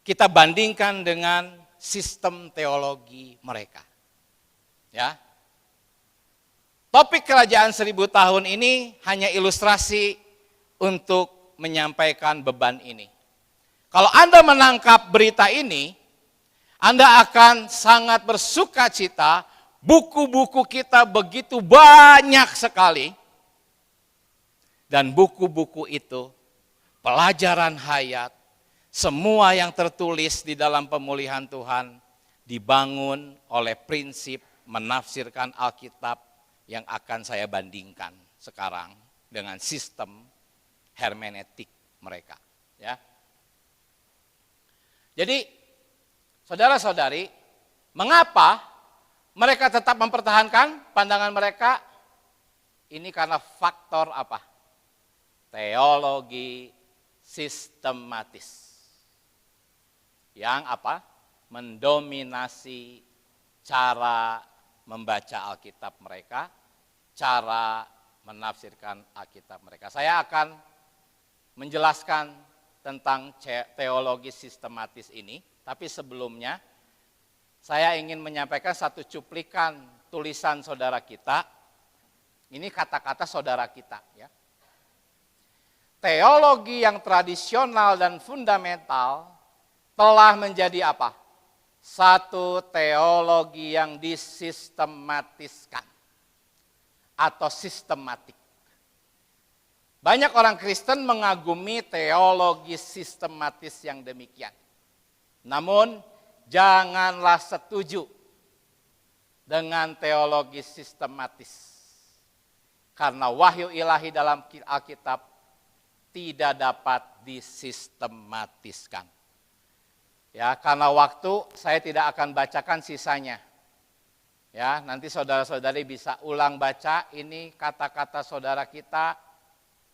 kita bandingkan dengan sistem teologi mereka. Ya. Topik kerajaan 1000 tahun ini hanya ilustrasi untuk menyampaikan beban ini. Kalau Anda menangkap berita ini, Anda akan sangat bersuka cita, buku-buku kita begitu banyak sekali. Dan buku-buku itu, pelajaran hayat, semua yang tertulis di dalam pemulihan Tuhan, dibangun oleh prinsip menafsirkan Alkitab yang akan saya bandingkan sekarang dengan sistem hermeneutik mereka. Ya. Jadi, saudara-saudari, mengapa mereka tetap mempertahankan pandangan mereka? Ini karena faktor apa? Teologi sistematis. Yang apa? Mendominasi cara membaca Alkitab mereka, cara menafsirkan Alkitab mereka. Saya akan menjelaskan tentang teologi sistematis ini, tapi sebelumnya saya ingin menyampaikan satu cuplikan tulisan saudara kita. Ini kata-kata saudara kita, ya. Teologi yang tradisional dan fundamental telah menjadi apa? Satu teologi yang disistematiskan atau sistematik. Banyak orang Kristen mengagumi teologi sistematis yang demikian. Namun janganlah setuju dengan teologi sistematis. Karena wahyu ilahi dalam Alkitab tidak dapat disistematiskan. Ya, karena waktu saya tidak akan bacakan sisanya. Ya, nanti saudara-saudari bisa ulang baca ini kata-kata saudara kita,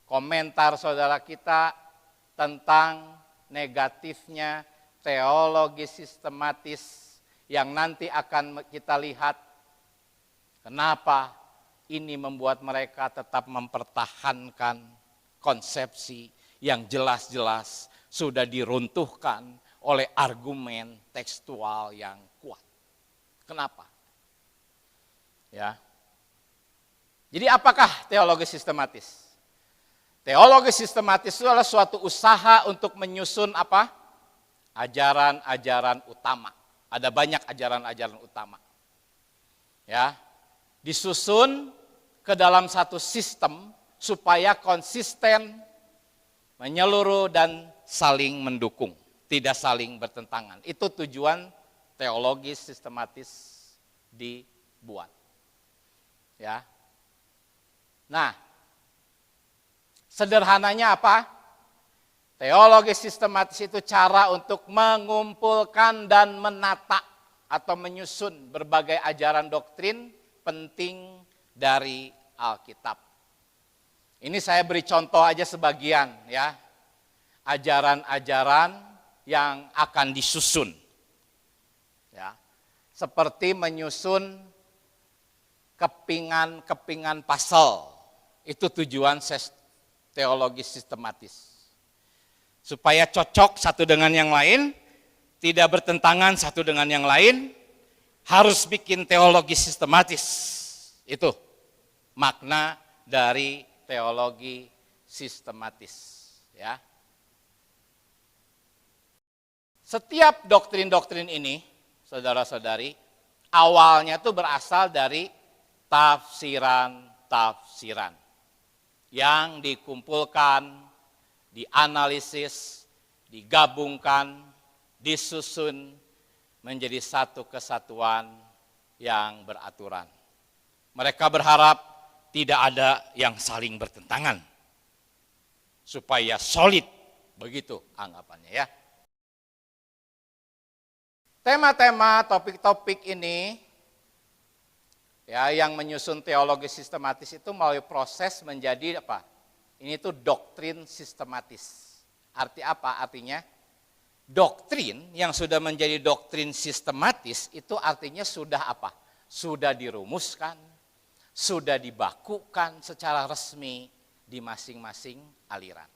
komentar saudara kita tentang negatifnya teologi sistematis yang nanti akan kita lihat kenapa ini membuat mereka tetap mempertahankan konsepsi yang jelas-jelas sudah diruntuhkan oleh argumen tekstual yang kuat. Kenapa? Ya. Jadi apakah teologi sistematis? Teologi sistematis itu adalah suatu usaha untuk menyusun apa? Ajaran-ajaran utama. Ada banyak ajaran-ajaran utama. Ya. Disusun ke dalam satu sistem supaya konsisten, menyeluruh dan saling mendukung. Tidak saling bertentangan. Itu tujuan teologis sistematis dibuat. Ya. Nah, sederhananya apa? Teologi sistematis itu cara untuk mengumpulkan dan menata atau menyusun berbagai ajaran doktrin penting dari Alkitab. Ini saya beri contoh aja sebagian ya. Ajaran-ajaran yang akan disusun. Ya. Seperti menyusun kepingan-kepingan pasal. Itu tujuan teologi sistematis. Supaya cocok satu dengan yang lain, tidak bertentangan satu dengan yang lain, harus bikin teologi sistematis. Itu makna dari teologi sistematis. Ya. Setiap doktrin-doktrin ini, saudara-saudari, awalnya itu berasal dari tafsiran-tafsiran yang dikumpulkan, dianalisis, digabungkan, disusun menjadi satu kesatuan yang beraturan. Mereka berharap tidak ada yang saling bertentangan, supaya solid, begitu anggapannya ya. Tema-tema, topik-topik ini ya yang menyusun teologi sistematis itu melalui proses menjadi apa? Ini tuh doktrin sistematis. Arti apa? Artinya doktrin yang sudah menjadi doktrin sistematis itu artinya sudah apa? Sudah dirumuskan, sudah dibakukan secara resmi di masing-masing aliran.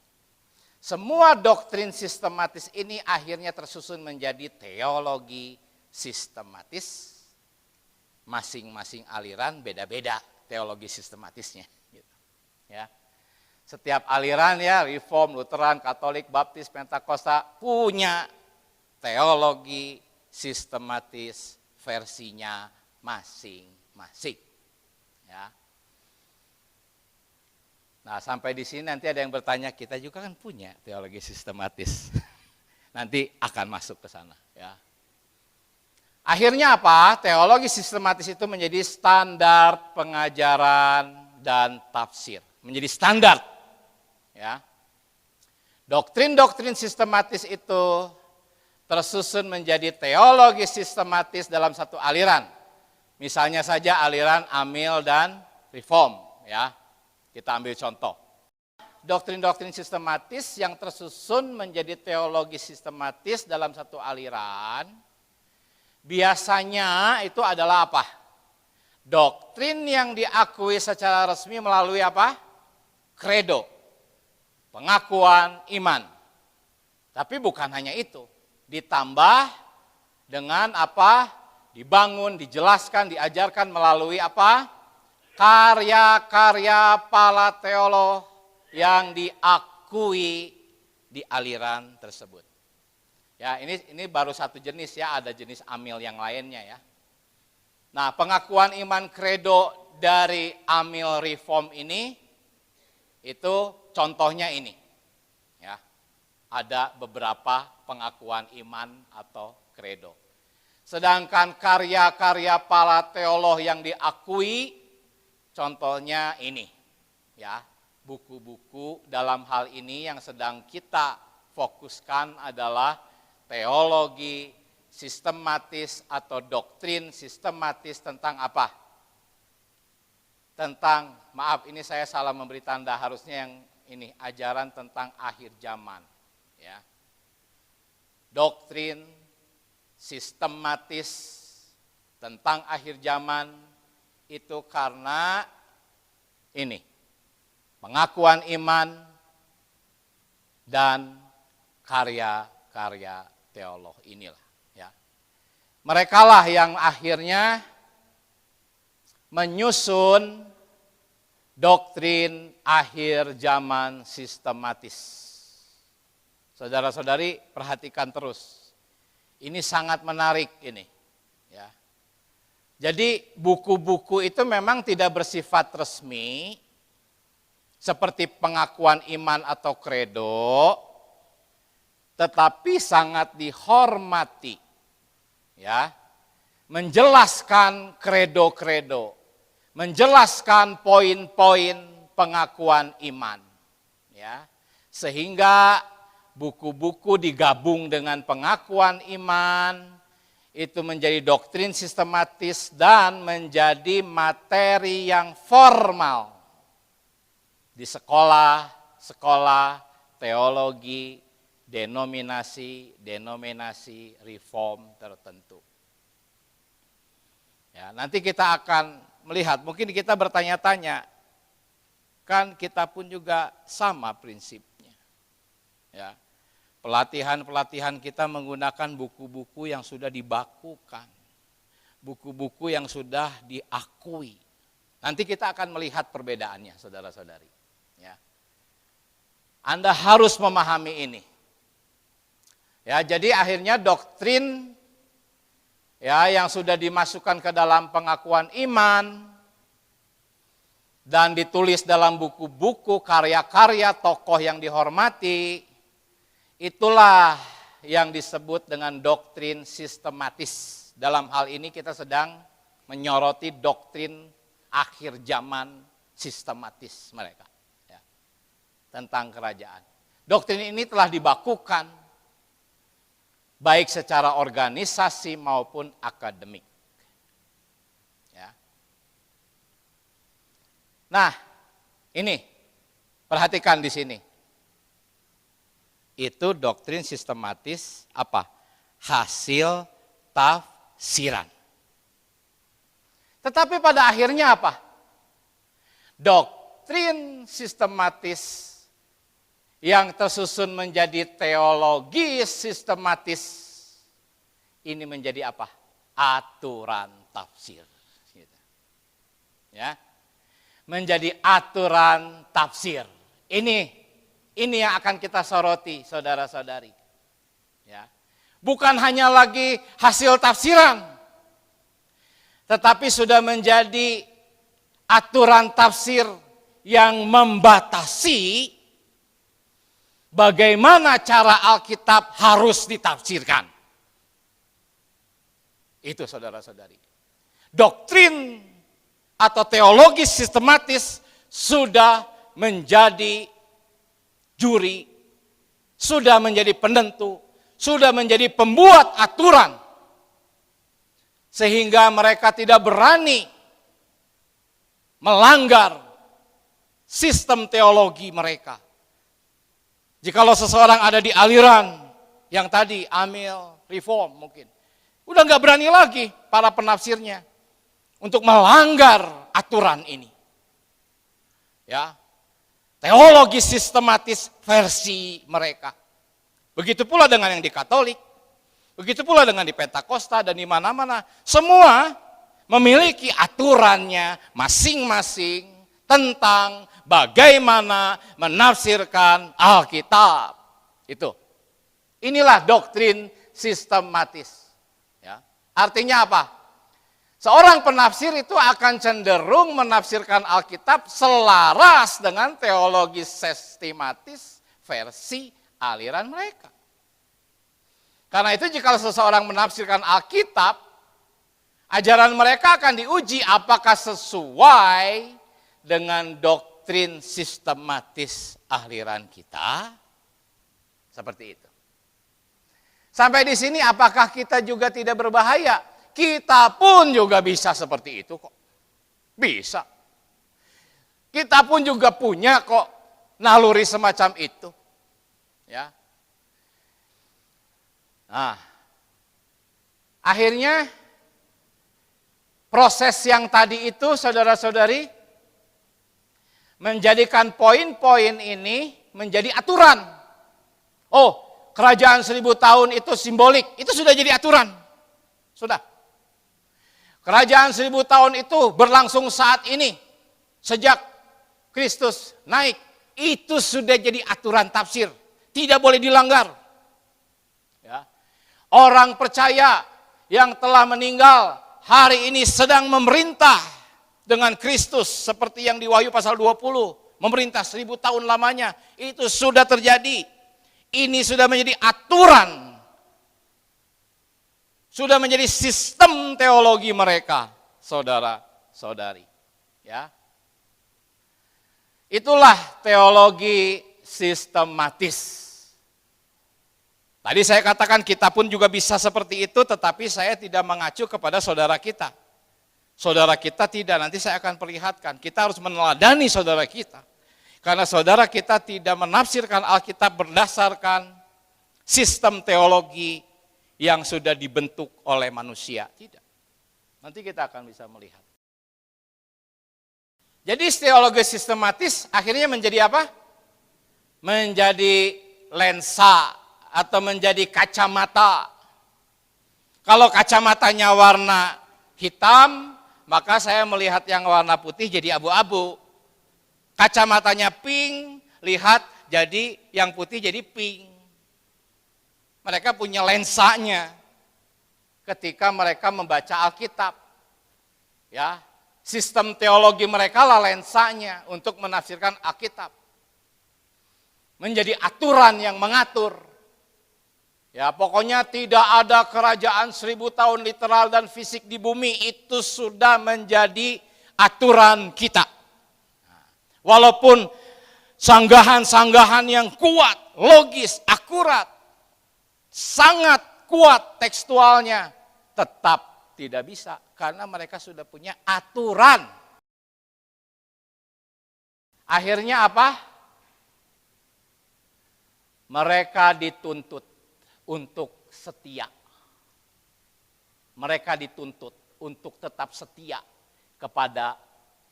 Semua doktrin sistematis ini akhirnya tersusun menjadi teologi sistematis. Masing-masing aliran beda-beda teologi sistematisnya. Gitu. Ya. Setiap aliran ya, Reform, Lutheran, Katolik, Baptis, Pentakosta punya teologi sistematis versinya masing-masing. Ya. Nah, sampai di sini nanti ada yang bertanya, kita juga kan punya teologi sistematis. Nanti akan masuk ke sana, ya. Akhirnya apa? Teologi sistematis itu menjadi standar pengajaran dan tafsir. Menjadi standar. Ya. Doktrin-doktrin sistematis itu tersusun menjadi teologi sistematis dalam satu aliran. Misalnya saja aliran Amil dan Reform. Ya. Kita ambil contoh. Doktrin-doktrin sistematis yang tersusun menjadi teologi sistematis dalam satu aliran, biasanya itu adalah apa? Doktrin yang diakui secara resmi melalui apa? Credo. Pengakuan iman. Tapi bukan hanya itu. Ditambah dengan apa? Dibangun, dijelaskan, diajarkan melalui apa? Karya-karya para teolog yang diakui di aliran tersebut. Ya, ini baru satu jenis ya, ada jenis Amil yang lainnya ya. Nah, pengakuan iman credo dari Amil Reform ini itu contohnya ini. Ya. Ada beberapa pengakuan iman atau credo. Sedangkan karya-karya para teolog yang diakui contohnya ini. Ya, buku-buku dalam hal ini yang sedang kita fokuskan adalah teologi sistematis atau doktrin sistematis tentang apa? Tentang, maaf ini saya salah memberi tanda, harusnya yang ini, ajaran tentang akhir zaman. Ya. Doktrin sistematis tentang akhir zaman itu karena ini, pengakuan iman dan karya-karya teolog inilah ya. Merekalah yang akhirnya menyusun doktrin akhir zaman sistematis. Saudara-saudari perhatikan terus. Ini sangat menarik ini ya. Jadi buku-buku itu memang tidak bersifat resmi seperti pengakuan iman atau credo, tetapi sangat dihormati ya, menjelaskan kredo-kredo, menjelaskan poin-poin pengakuan iman, ya. Sehingga buku-buku digabung dengan pengakuan iman, itu menjadi doktrin sistematis dan menjadi materi yang formal di sekolah teologi, denominasi reform tertentu. Ya, nanti kita akan melihat, mungkin kita bertanya-tanya, kan kita pun juga sama prinsipnya. Ya, pelatihan-pelatihan kita menggunakan buku-buku yang sudah dibakukan, buku-buku yang sudah diakui. Nanti kita akan melihat perbedaannya, saudara-saudari. Ya. Anda harus memahami ini. Ya, jadi akhirnya doktrin ya yang sudah dimasukkan ke dalam pengakuan iman dan ditulis dalam buku-buku karya-karya tokoh yang dihormati, itulah yang disebut dengan doktrin sistematis. Dalam hal ini kita sedang menyoroti doktrin akhir zaman sistematis mereka, ya, tentang kerajaan. Doktrin ini telah dibakukan baik secara organisasi maupun akademik. Ya. Nah, ini perhatikan di sini. Itu doktrin sistematis apa? Hasil tafsiran. Tetapi pada akhirnya apa? Doktrin sistematis yang tersusun menjadi teologi sistematis ini menjadi apa? Aturan tafsir. Ya, menjadi aturan tafsir. Ini yang akan kita soroti, saudara-saudari. Ya, bukan hanya lagi hasil tafsiran, tetapi sudah menjadi aturan tafsir yang membatasi bagaimana cara Alkitab harus ditafsirkan. Itu saudara-saudari. Doktrin atau teologi sistematis sudah menjadi juri, sudah menjadi penentu, sudah menjadi pembuat aturan. Sehingga mereka tidak berani melanggar sistem teologi mereka. Jikalau seseorang ada di aliran yang tadi amil reform mungkin, udah nggak berani lagi para penafsirnya untuk melanggar aturan ini. Ya, teologi sistematis versi mereka. Begitu pula dengan yang di Katolik, begitu pula dengan di Pentakosta dan di mana-mana, semua memiliki aturannya masing-masing tentang bagaimana menafsirkan Alkitab. Itu. Inilah doktrin sistematis. Ya. Artinya apa? Seorang penafsir itu akan cenderung menafsirkan Alkitab selaras dengan teologi sistematis versi aliran mereka. Karena itu jika seseorang menafsirkan Alkitab, ajaran mereka akan diuji apakah sesuai dengan doktrin sistematis aliran kita. Seperti itu. Sampai di sini apakah kita juga tidak berbahaya? Kita pun juga bisa seperti itu kok. Bisa. Kita pun juga punya kok naluri semacam itu. Ya. Nah, akhirnya proses yang tadi itu saudara-saudari menjadikan poin-poin ini menjadi aturan. Oh, kerajaan 1000 tahun itu simbolik, itu sudah jadi aturan. Sudah. Kerajaan 1000 tahun itu berlangsung saat ini, sejak Kristus naik, itu sudah jadi aturan tafsir, tidak boleh dilanggar. Ya. Orang percaya yang telah meninggal hari ini sedang memerintah dengan Kristus seperti yang di Wahyu pasal 20, memerintah 1000 tahun lamanya, itu sudah terjadi. Ini sudah menjadi aturan Sudah menjadi sistem teologi mereka, saudara-saudari. Ya. Itulah teologi sistematis. Tadi saya katakan kita pun juga bisa seperti itu, tetapi saya tidak mengacu kepada saudara kita. Saudara kita tidak, nanti saya akan perlihatkan. Kita harus meneladani saudara kita. Karena saudara kita tidak menafsirkan Alkitab berdasarkan sistem teologi yang sudah dibentuk oleh manusia. Tidak. Nanti kita akan bisa melihat. Jadi teologi sistematis akhirnya menjadi apa? Menjadi lensa atau menjadi kacamata. Kalau kacamatanya warna hitam, maka saya melihat yang warna putih jadi abu-abu. Kacamatanya pink, lihat jadi yang putih jadi pink. Mereka punya lensanya ketika mereka membaca Alkitab. Ya, sistem teologi mereka lah lensanya untuk menafsirkan Alkitab. Menjadi aturan yang mengatur. Ya, pokoknya tidak ada kerajaan 1000 tahun literal dan fisik di bumi, itu sudah menjadi aturan kita. Walaupun sanggahan-sanggahan yang kuat, logis, akurat, sangat kuat tekstualnya, tetap tidak bisa karena mereka sudah punya aturan. Akhirnya apa? Mereka dituntut untuk setia. Mereka dituntut untuk tetap setia kepada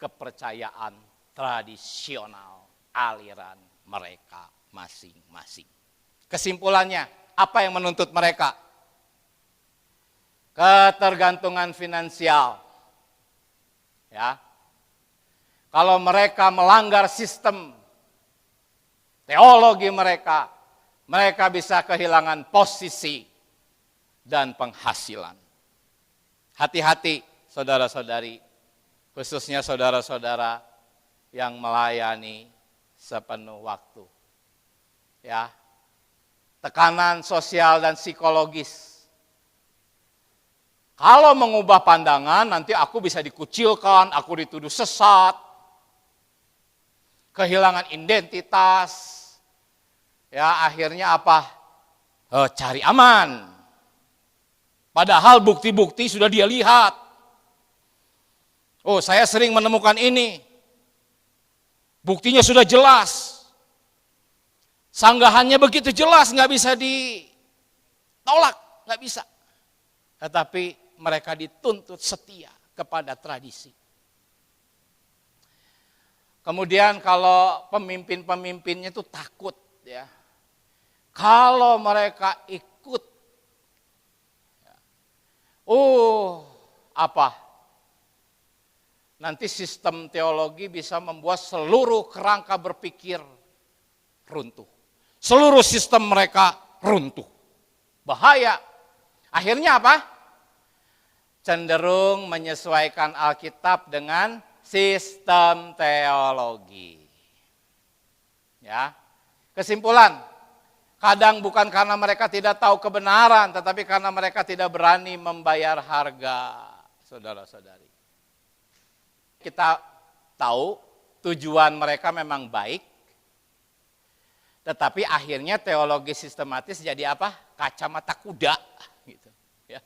kepercayaan tradisional aliran mereka masing-masing. Kesimpulannya, apa yang menuntut mereka? Ketergantungan finansial. Ya. Kalau mereka melanggar sistem teologi mereka, mereka bisa kehilangan posisi dan penghasilan. Hati-hati saudara-saudari, khususnya saudara-saudara yang melayani sepenuh waktu. Ya. Tekanan sosial dan psikologis. Kalau mengubah pandangan, nanti aku bisa dikucilkan, aku dituduh sesat, kehilangan identitas. Ya, akhirnya apa? Cari aman. Padahal bukti-bukti sudah dia lihat. Oh, saya sering menemukan ini. Buktinya sudah jelas. Sanggahannya begitu jelas, nggak bisa ditolak, nggak bisa. Tetapi mereka dituntut setia kepada tradisi. Kemudian kalau pemimpin-pemimpinnya itu takut, ya. Kalau mereka ikut, apa? Nanti sistem teologi bisa membuat seluruh kerangka berpikir runtuh. Seluruh sistem mereka runtuh. Bahaya. Akhirnya apa? Cenderung menyesuaikan Alkitab dengan sistem teologi. Ya. Kesimpulan, kadang bukan karena mereka tidak tahu kebenaran, tetapi karena mereka tidak berani membayar harga, saudara-saudari. Kita tahu tujuan mereka memang baik, tetapi akhirnya teologi sistematis jadi apa? Kacamata kuda, gitu. Ya.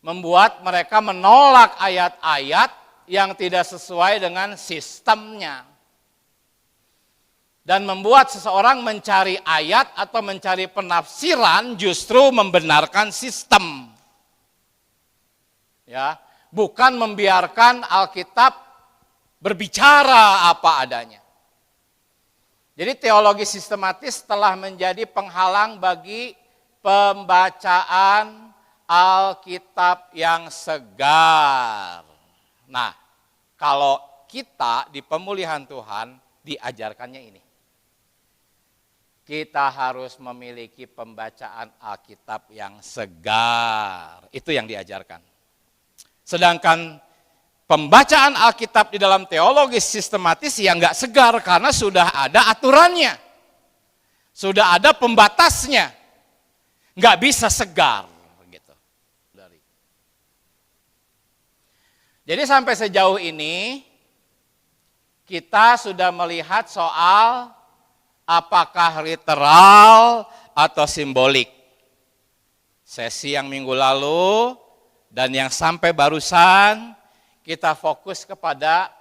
Membuat mereka menolak ayat-ayat yang tidak sesuai dengan sistemnya. Dan membuat seseorang mencari ayat atau mencari penafsiran justru membenarkan sistem. Ya, bukan membiarkan Alkitab berbicara apa adanya. Jadi teologi sistematis telah menjadi penghalang bagi pembacaan Alkitab yang segar. Nah, kalau kita di pemulihan Tuhan diajarkannya ini. Kita harus memiliki pembacaan Alkitab yang segar. Itu yang diajarkan. Sedangkan pembacaan Alkitab di dalam teologi sistematis yang nggak segar karena sudah ada aturannya. Sudah ada pembatasnya. Nggak bisa segar. Gitu. Jadi sampai sejauh ini kita sudah melihat soal apakah literal atau simbolik. Sesi yang minggu lalu dan yang sampai barusan kita fokus kepada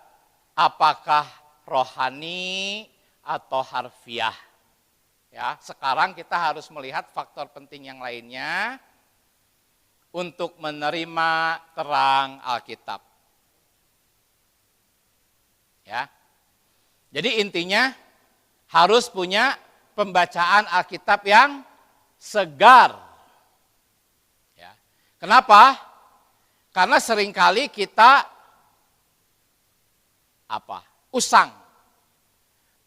apakah rohani atau harfiah. Ya, sekarang kita harus melihat faktor penting yang lainnya untuk menerima terang Alkitab. Ya. Jadi intinya harus punya pembacaan Alkitab yang segar. Ya. Kenapa? Karena seringkali kita usang.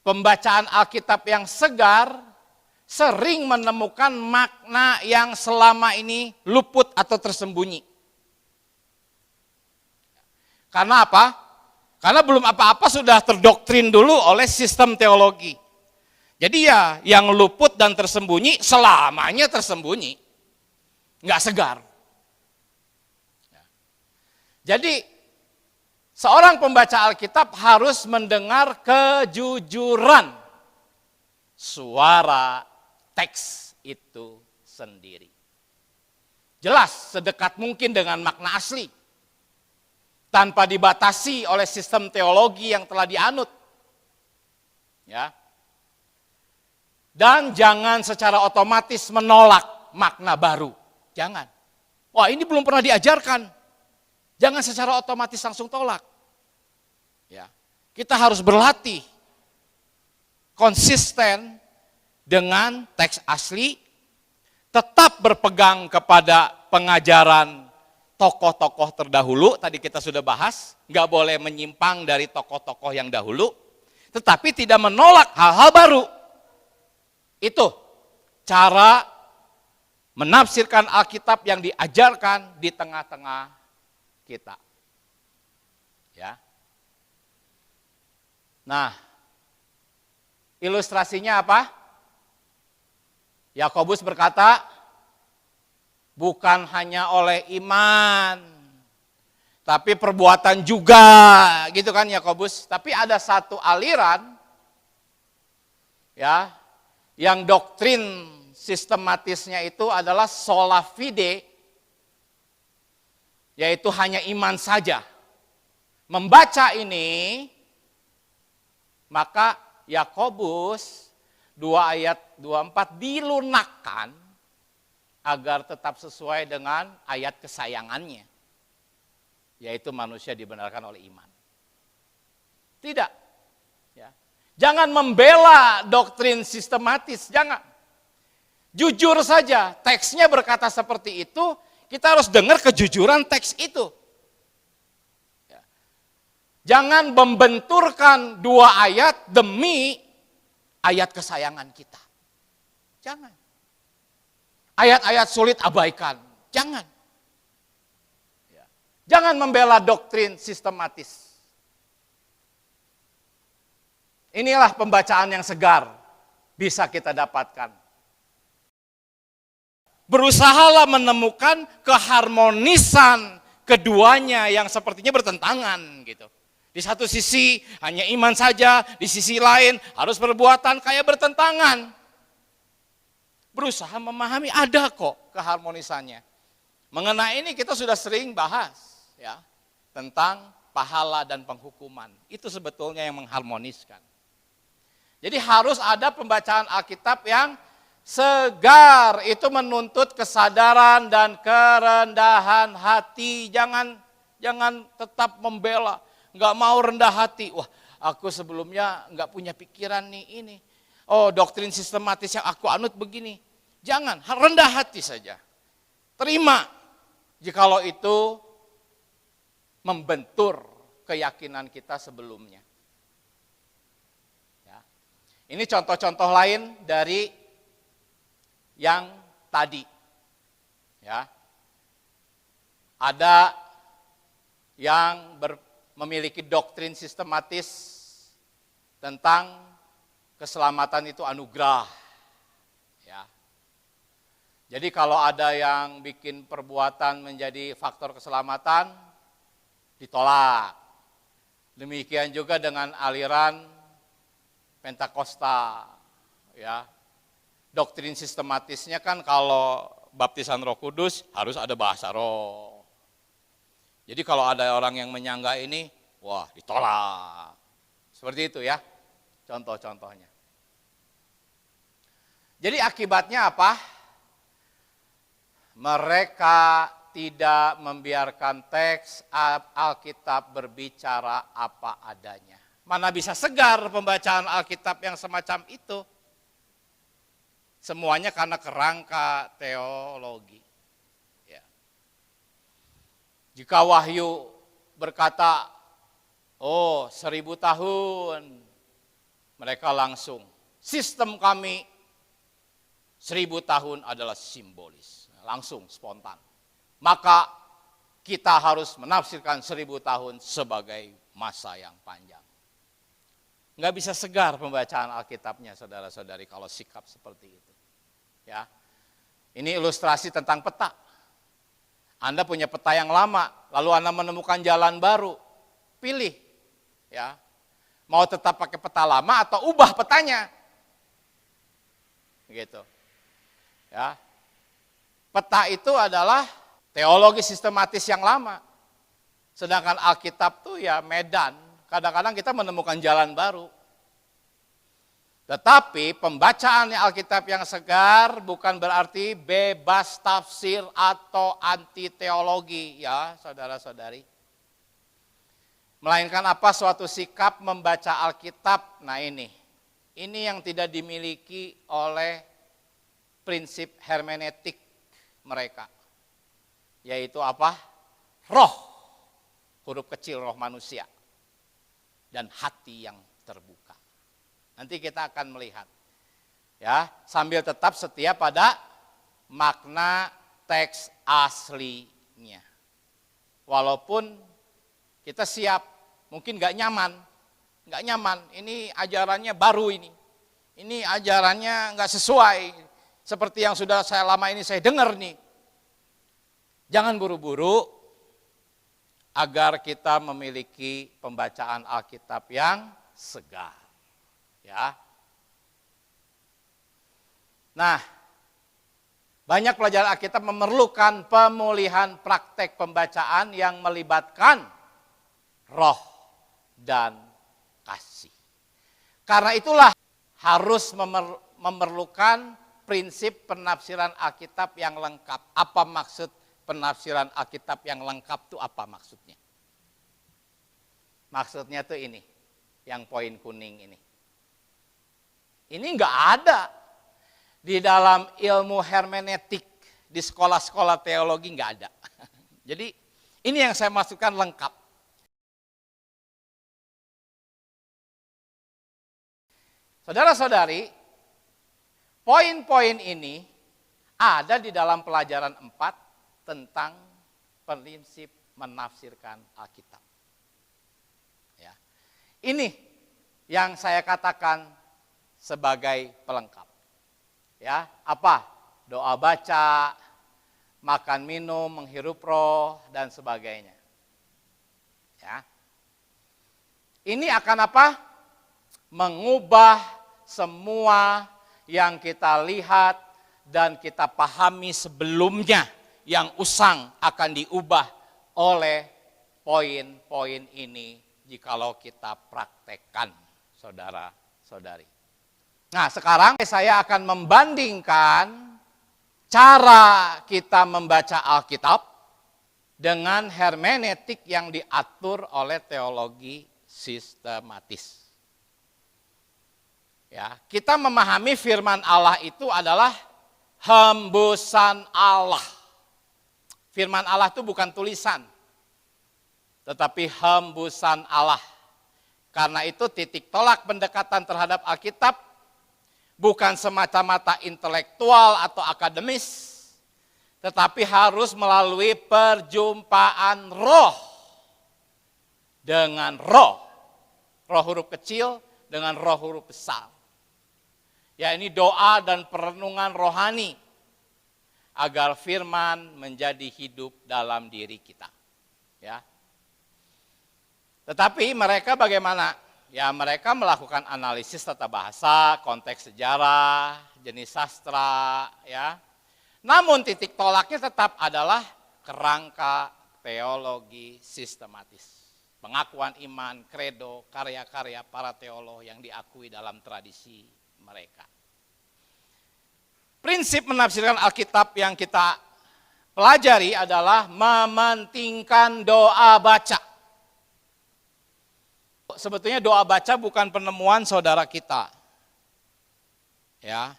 Pembacaan Alkitab yang segar sering menemukan makna yang selama ini luput atau tersembunyi. Karena apa? Karena belum apa-apa sudah terdoktrin dulu oleh sistem teologi. Jadi ya yang luput dan tersembunyi selamanya tersembunyi. Nggak segar. Jadi seorang pembaca Alkitab harus mendengar kejujuran suara teks itu sendiri. Jelas sedekat mungkin dengan makna asli. Tanpa dibatasi oleh sistem teologi yang telah dianut. Ya. Dan jangan secara otomatis menolak makna baru. Jangan. Wah, ini belum pernah diajarkan. Jangan secara otomatis langsung tolak. Ya. Kita harus berlatih konsisten dengan teks asli, tetap berpegang kepada pengajaran tokoh-tokoh terdahulu, tadi kita sudah bahas, nggak boleh menyimpang dari tokoh-tokoh yang dahulu, tetapi tidak menolak hal-hal baru. Itu cara menafsirkan Alkitab yang diajarkan di tengah-tengah kita. Ya. Nah, ilustrasinya apa? Yakobus berkata, bukan hanya oleh iman, tapi perbuatan juga, gitu kan Yakobus. Tapi ada satu aliran, ya, yang doktrin sistematisnya itu adalah sola fide, yaitu hanya iman saja. Membaca ini, maka Yakobus 2 ayat 24 dilunakkan agar tetap sesuai dengan ayat kesayangannya, yaitu manusia dibenarkan oleh iman. Tidak. Ya. Jangan membela doktrin sistematis, jangan. Jujur saja, teksnya berkata seperti itu, kita harus dengar kejujuran teks itu. Ya. Jangan membenturkan 2 ayat demi ayat kesayangan kita. Jangan. Ayat-ayat sulit abaikan. Jangan. Ya. Jangan membela doktrin sistematis. Inilah pembacaan yang segar bisa kita dapatkan. Berusahalah menemukan keharmonisan keduanya yang sepertinya bertentangan gitu. Di satu sisi hanya iman saja, di sisi lain harus perbuatan kayak bertentangan. Berusaha memahami, ada kok keharmonisannya. Mengenai ini kita sudah sering bahas ya, tentang pahala dan penghukuman. Itu sebetulnya yang mengharmoniskan. Jadi harus ada pembacaan Alkitab yang segar, itu menuntut kesadaran dan kerendahan hati. Jangan tetap membela. Nggak mau rendah hati. Wah, aku sebelumnya nggak punya pikiran nih ini. Oh, doktrin sistematis yang aku anut begini. Jangan, rendah hati saja. Terima jikalau itu membentur keyakinan kita sebelumnya. Ya. Ini contoh-contoh lain dari yang tadi. Ya. Ada yang memiliki doktrin sistematis tentang keselamatan itu anugerah. Ya. Jadi kalau ada yang bikin perbuatan menjadi faktor keselamatan, ditolak. Demikian juga dengan aliran Pentakosta, ya. Doktrin sistematisnya kan kalau baptisan Roh Kudus harus ada bahasa roh. Jadi kalau ada orang yang menyangga ini, wah ditolak. Seperti itu ya, contoh-contohnya. Jadi akibatnya apa? Mereka tidak membiarkan teks Alkitab berbicara apa adanya. Mana bisa segar pembacaan Alkitab yang semacam itu? Semuanya karena kerangka teologi. Ya. Jika Wahyu berkata, oh 1000 tahun, mereka langsung, sistem kami 1000 tahun adalah simbolis. Langsung spontan. Maka kita harus menafsirkan 1000 tahun sebagai masa yang panjang. Nggak bisa segar pembacaan Alkitabnya, saudara-saudari, kalau sikap seperti itu. Ya, ini ilustrasi tentang peta. Anda punya peta yang lama, lalu Anda menemukan jalan baru, pilih. Ya, mau tetap pakai peta lama atau ubah petanya, gitu. Ya, peta itu adalah teologi sistematis yang lama, sedangkan Alkitab tuh ya medan. Kadang-kadang kita menemukan jalan baru. Tetapi pembacaan Alkitab yang segar bukan berarti bebas tafsir atau anti teologi, ya saudara-saudari. Melainkan apa? Suatu sikap membaca Alkitab. Nah ini yang tidak dimiliki oleh prinsip hermeneutik mereka. Yaitu apa? Roh, huruf kecil roh manusia. Dan hati yang terbuka. Nanti kita akan melihat. Ya, sambil tetap setia pada makna teks aslinya. Walaupun kita siap, mungkin gak nyaman. Ini ajarannya baru ini. Ini ajarannya gak sesuai. Seperti yang sudah lama ini saya dengar nih. Jangan buru-buru. Agar kita memiliki pembacaan Alkitab yang segar. Ya. Nah, banyak pelajaran Alkitab memerlukan pemulihan praktek pembacaan yang melibatkan roh dan kasih. Karena itulah harus memerlukan prinsip penafsiran Alkitab yang lengkap. Apa maksud penafsiran Alkitab yang lengkap itu apa maksudnya? Maksudnya tuh ini, yang poin kuning ini. Ini enggak ada di dalam ilmu hermeneutik, di sekolah-sekolah teologi enggak ada. Jadi ini yang saya maksudkan lengkap. Saudara-saudari, poin-poin ini ada di dalam pelajaran 4 tentang prinsip menafsirkan Alkitab. Ya. Ini yang saya katakan sebagai pelengkap. Ya, apa? Doa baca, makan minum, menghirup roh dan sebagainya. Ya. Ini akan apa? Mengubah semua yang kita lihat dan kita pahami sebelumnya. Yang usang akan diubah oleh poin-poin ini jikalau kita praktekkan, saudara-saudari. Nah, sekarang saya akan membandingkan cara kita membaca Alkitab dengan hermeneutik yang diatur oleh teologi sistematis. Ya, kita memahami firman Allah itu adalah hembusan Allah. Firman Allah itu bukan tulisan, tetapi hembusan Allah. Karena itu titik tolak pendekatan terhadap Alkitab bukan semata-mata intelektual atau akademis, tetapi harus melalui perjumpaan roh dengan roh. Roh huruf kecil dengan roh huruf besar. Ya, ini doa dan perenungan rohani agar firman menjadi hidup dalam diri kita. Ya. Tetapi mereka bagaimana? Ya mereka melakukan analisis tata bahasa, konteks sejarah, jenis sastra, ya. Namun titik tolaknya tetap adalah kerangka teologi sistematis. Pengakuan iman, kredo, karya-karya para teolog yang diakui dalam tradisi mereka. Prinsip menafsirkan Alkitab yang kita pelajari adalah mementingkan doa baca. Sebetulnya doa baca bukan penemuan saudara kita. Ya.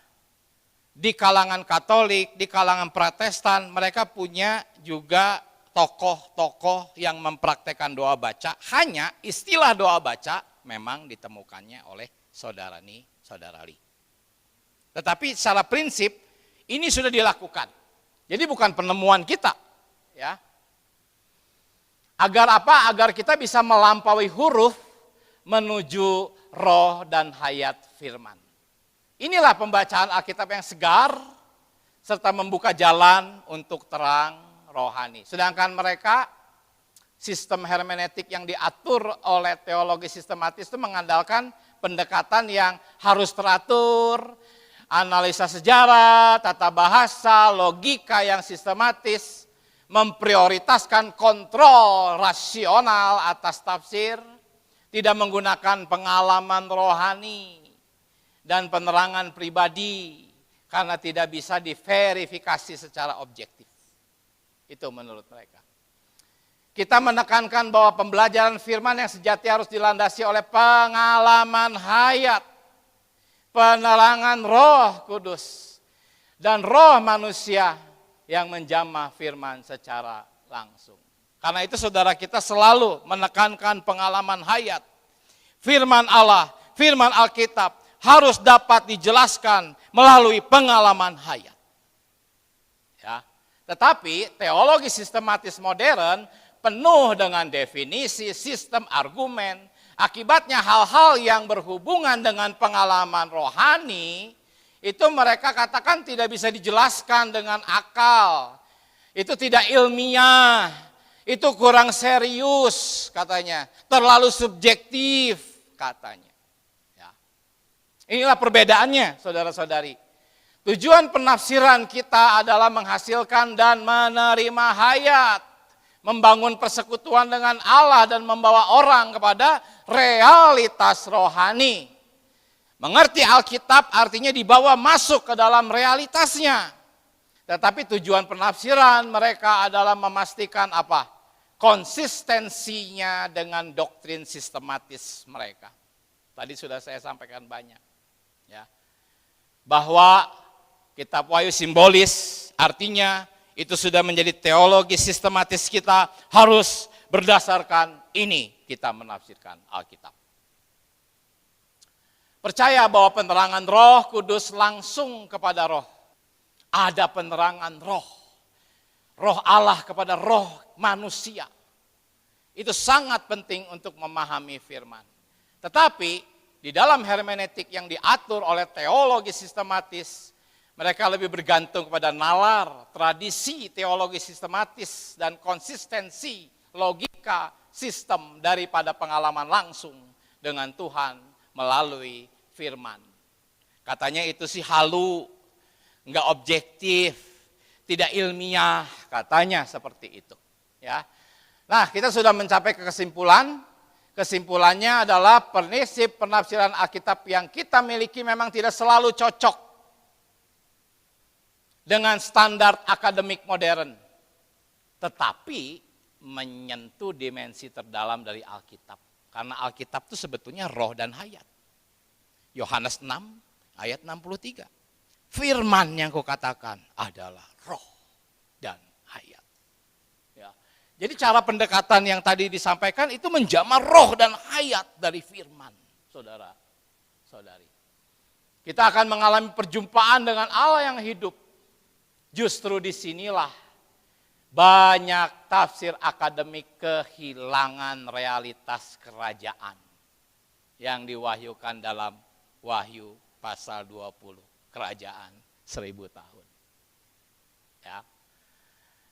Di kalangan Katolik, di kalangan Protestan, mereka punya juga tokoh-tokoh yang mempraktekkan doa baca. Hanya istilah doa baca memang ditemukannya oleh saudara Li. Tetapi secara prinsip ini sudah dilakukan. Jadi bukan penemuan kita, ya. Agar apa? Agar kita bisa melampaui huruf menuju roh dan hayat firman. Inilah pembacaan Alkitab yang segar serta membuka jalan untuk terang rohani. Sedangkan mereka sistem hermeneutik yang diatur oleh teologi sistematis itu mengandalkan pendekatan yang harus teratur, analisa sejarah, tata bahasa, logika yang sistematis, memprioritaskan kontrol rasional atas tafsir, tidak menggunakan pengalaman rohani dan penerangan pribadi karena tidak bisa diverifikasi secara objektif. Itu menurut mereka. Kita menekankan bahwa pembelajaran firman yang sejati harus dilandasi oleh pengalaman hayat, penerangan Roh Kudus, dan roh manusia yang menjamah firman secara langsung. Karena itu saudara kita selalu menekankan pengalaman hayat. Firman Allah, firman Alkitab harus dapat dijelaskan melalui pengalaman hayat. Ya. Tetapi teologi sistematis modern penuh dengan definisi, sistem argumen. Akibatnya hal-hal yang berhubungan dengan pengalaman rohani, itu mereka katakan tidak bisa dijelaskan dengan akal. Itu tidak ilmiah, itu kurang serius katanya, terlalu subjektif katanya. Ya. Inilah perbedaannya saudara-saudari. Tujuan penafsiran kita adalah menghasilkan dan menerima hayat, membangun persekutuan dengan Allah dan membawa orang kepada realitas rohani. Mengerti Alkitab artinya dibawa masuk ke dalam realitasnya. Tetapi tujuan penafsiran mereka adalah memastikan apa? Konsistensinya dengan doktrin sistematis mereka. Tadi sudah saya sampaikan banyak. Ya. Bahwa kitab Wahyu simbolis artinya itu sudah menjadi teologi sistematis kita harus berdasarkan ini kita menafsirkan Alkitab. Percaya bahwa penerangan Roh Kudus langsung kepada roh. Ada penerangan roh. Roh Allah kepada roh manusia. Itu sangat penting untuk memahami firman. Tetapi di dalam hermeneutik yang diatur oleh teologi sistematis, mereka lebih bergantung kepada nalar, tradisi teologi sistematis, dan konsistensi, logika, sistem daripada pengalaman langsung dengan Tuhan melalui firman. Katanya itu sih halu, enggak objektif, tidak ilmiah, katanya seperti itu. Ya. Nah, kita sudah mencapai ke kesimpulan. Kesimpulannya adalah prinsip penafsiran Alkitab yang kita miliki memang tidak selalu cocok dengan standar akademik modern, tetapi menyentuh dimensi terdalam dari Alkitab. Karena Alkitab itu sebetulnya roh dan hayat. Yohanes 6 ayat 63. Firman yang kau katakan adalah roh dan hayat. Ya. Jadi cara pendekatan yang tadi disampaikan itu menjamah roh dan hayat dari firman, saudara-saudari. Kita akan mengalami perjumpaan dengan Allah yang hidup. Justru disinilah banyak tafsir akademik kehilangan realitas kerajaan yang diwahyukan dalam Wahyu pasal 20, kerajaan 1000 tahun. Ya.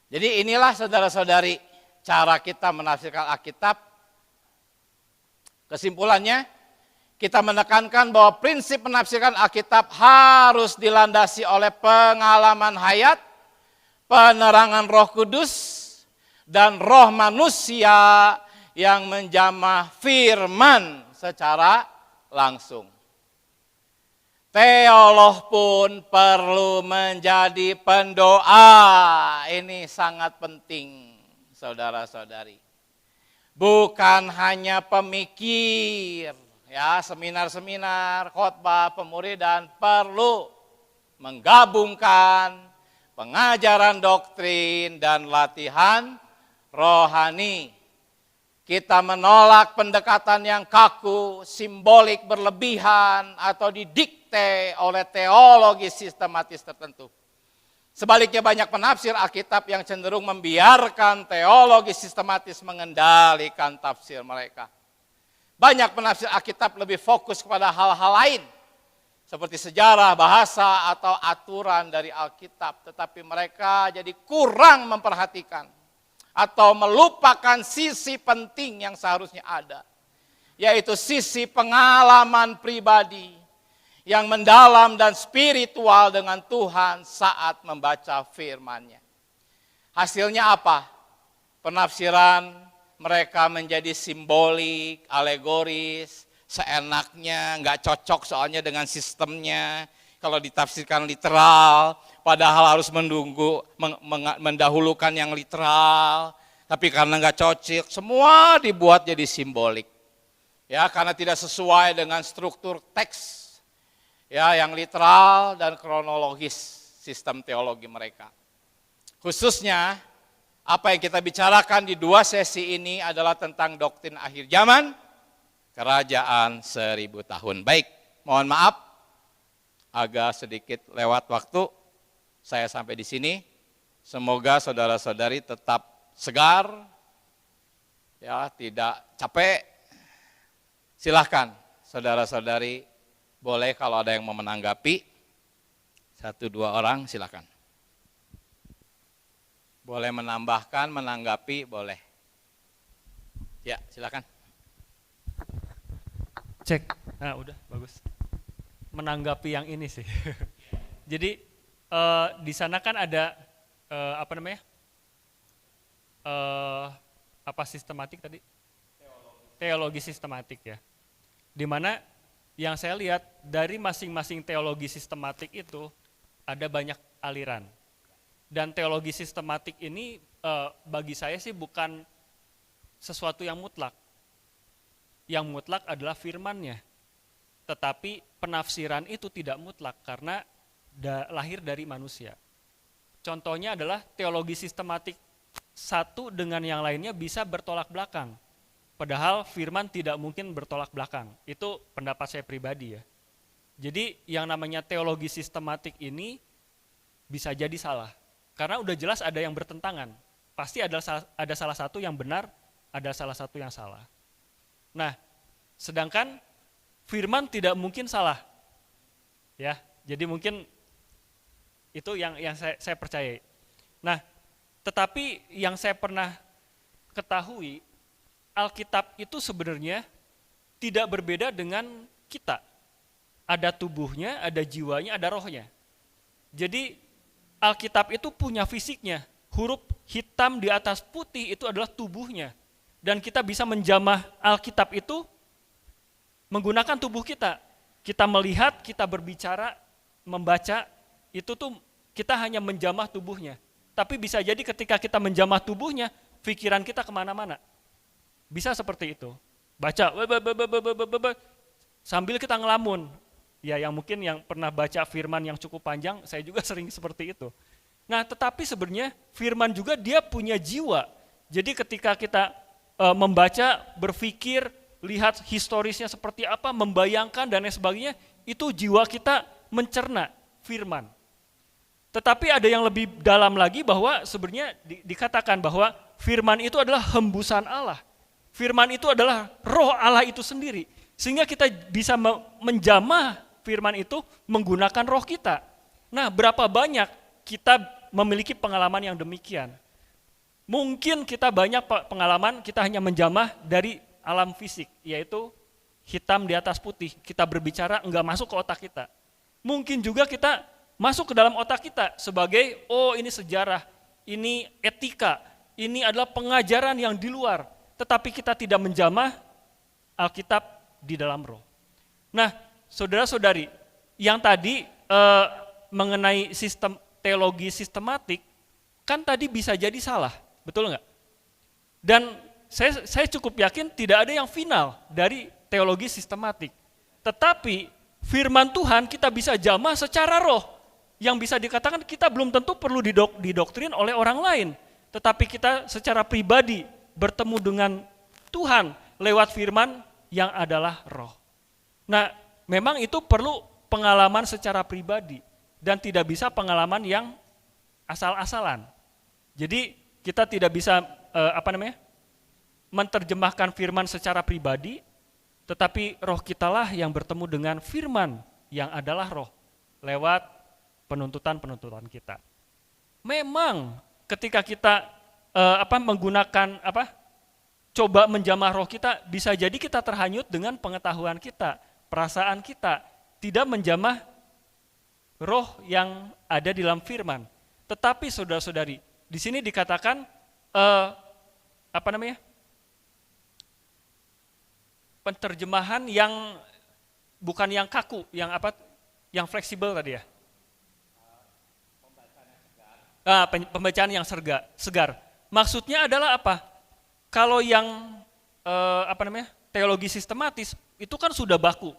Jadi inilah saudara-saudari cara kita menafsirkan Alkitab Kesimpulannya, kita menekankan bahwa prinsip menafsirkan Alkitab harus dilandasi oleh pengalaman hayat, penerangan Roh Kudus, dan roh manusia yang menjamah firman secara langsung. Teolog pun perlu menjadi pendoa. Ini sangat penting, saudara-saudari. Bukan hanya pemikir, ya, seminar-seminar, khotbah, pemuridan perlu menggabungkan pengajaran doktrin dan latihan rohani. Kita menolak pendekatan yang kaku, simbolik berlebihan, atau didikte oleh teologi sistematis tertentu. Sebaliknya banyak penafsir Alkitab yang cenderung membiarkan teologi sistematis mengendalikan tafsir mereka. Banyak penafsir Alkitab lebih fokus kepada hal-hal lain, seperti sejarah, bahasa, atau aturan dari Alkitab. Tetapi mereka jadi kurang memperhatikan atau melupakan sisi penting yang seharusnya ada, yaitu sisi pengalaman pribadi yang mendalam dan spiritual dengan Tuhan saat membaca firman-Nya. Hasilnya apa? Penafsiran mereka menjadi simbolik, alegoris, seenaknya, nggak cocok soalnya dengan sistemnya. Kalau ditafsirkan literal, padahal harus mendahulukan yang literal, tapi karena nggak cocok, semua dibuat jadi simbolik. Ya, karena tidak sesuai dengan struktur teks, ya, yang literal dan kronologis sistem teologi mereka. Khususnya, apa yang kita bicarakan di 2 sesi ini adalah tentang doktrin akhir zaman, kerajaan 1000 tahun. Baik, mohon maaf, agak sedikit lewat waktu, saya sampai di sini. Semoga saudara-saudari tetap segar, ya, tidak capek. Silahkan saudara-saudari, boleh kalau ada yang mau menanggapi, 1-2 orang silahkan. Boleh menambahkan, menanggapi, boleh. Ya, silahkan. Cek, nah udah bagus. Menanggapi yang ini sih. Jadi di sana kan ada sistematik tadi? Teologi sistematik ya. Di mana yang saya lihat dari masing-masing teologi sistematik itu ada banyak aliran. Dan teologi sistematik ini bagi saya sih bukan sesuatu yang mutlak. Yang mutlak adalah firman-Nya. Tetapi penafsiran itu tidak mutlak karena lahir dari manusia. Contohnya adalah teologi sistematik satu dengan yang lainnya bisa bertolak belakang. Padahal firman tidak mungkin bertolak belakang. Itu pendapat saya pribadi ya. Jadi yang namanya teologi sistematik ini bisa jadi salah. Karena udah jelas ada yang bertentangan. Pasti ada salah satu yang benar, ada salah satu yang salah. Nah, sedangkan firman tidak mungkin salah. Ya, jadi mungkin itu yang saya percayai. Nah, tetapi yang saya pernah ketahui, Alkitab itu sebenarnya tidak berbeda dengan kita. Ada tubuhnya, ada jiwanya, ada rohnya. Jadi Alkitab itu punya fisiknya. Huruf hitam di atas putih itu adalah tubuhnya. Dan kita bisa menjamah Alkitab itu menggunakan tubuh kita. Kita melihat, kita berbicara, membaca, itu tuh kita hanya menjamah tubuhnya. Tapi bisa jadi ketika kita menjamah tubuhnya, pikiran kita kemana-mana. Bisa seperti itu. Baca, sambil kita ngelamun. Ya, yang mungkin yang pernah baca firman yang cukup panjang, saya juga sering seperti itu. Nah, tetapi sebenarnya firman juga dia punya jiwa. Jadi ketika kita membaca, berpikir, lihat historisnya seperti apa, membayangkan dan lain sebagainya, itu jiwa kita mencerna firman. Tetapi ada yang lebih dalam lagi bahwa sebenarnya dikatakan bahwa firman itu adalah hembusan Allah. Firman itu adalah roh Allah itu sendiri. Sehingga kita bisa menjamah firman itu menggunakan roh kita. Nah, berapa banyak kita memiliki pengalaman yang demikian? Mungkin kita banyak pengalaman kita hanya menjamah dari alam fisik, yaitu hitam di atas putih, kita berbicara enggak masuk ke otak kita. Mungkin juga kita masuk ke dalam otak kita sebagai, oh ini sejarah, ini etika, ini adalah pengajaran yang di luar. Tetapi kita tidak menjamah Alkitab di dalam roh. Nah, saudara-saudari, yang tadi mengenai sistem teologi sistematik, kan tadi bisa jadi salah, betul nggak? Dan saya cukup yakin tidak ada yang final dari teologi sistematik. Tetapi firman Tuhan kita bisa jamah secara roh, yang bisa dikatakan kita belum tentu perlu didoktrin oleh orang lain, tetapi kita secara pribadi bertemu dengan Tuhan lewat firman yang adalah roh. Nah, memang itu perlu pengalaman secara pribadi dan tidak bisa pengalaman yang asal-asalan. Jadi kita tidak bisa menerjemahkan firman secara pribadi, tetapi roh kitalah yang bertemu dengan firman yang adalah roh lewat penuntutan-penuntutan kita. Memang ketika kita menggunakan coba menjamah roh kita, bisa jadi kita terhanyut dengan pengetahuan kita, perasaan kita, tidak menjamah roh yang ada di dalam firman. Tetapi saudara-saudari, di sini dikatakan penterjemahan yang bukan yang kaku, yang fleksibel tadi ya. Pembacaan yang segar. Maksudnya adalah apa? Kalau yang teologi sistematis itu kan sudah baku.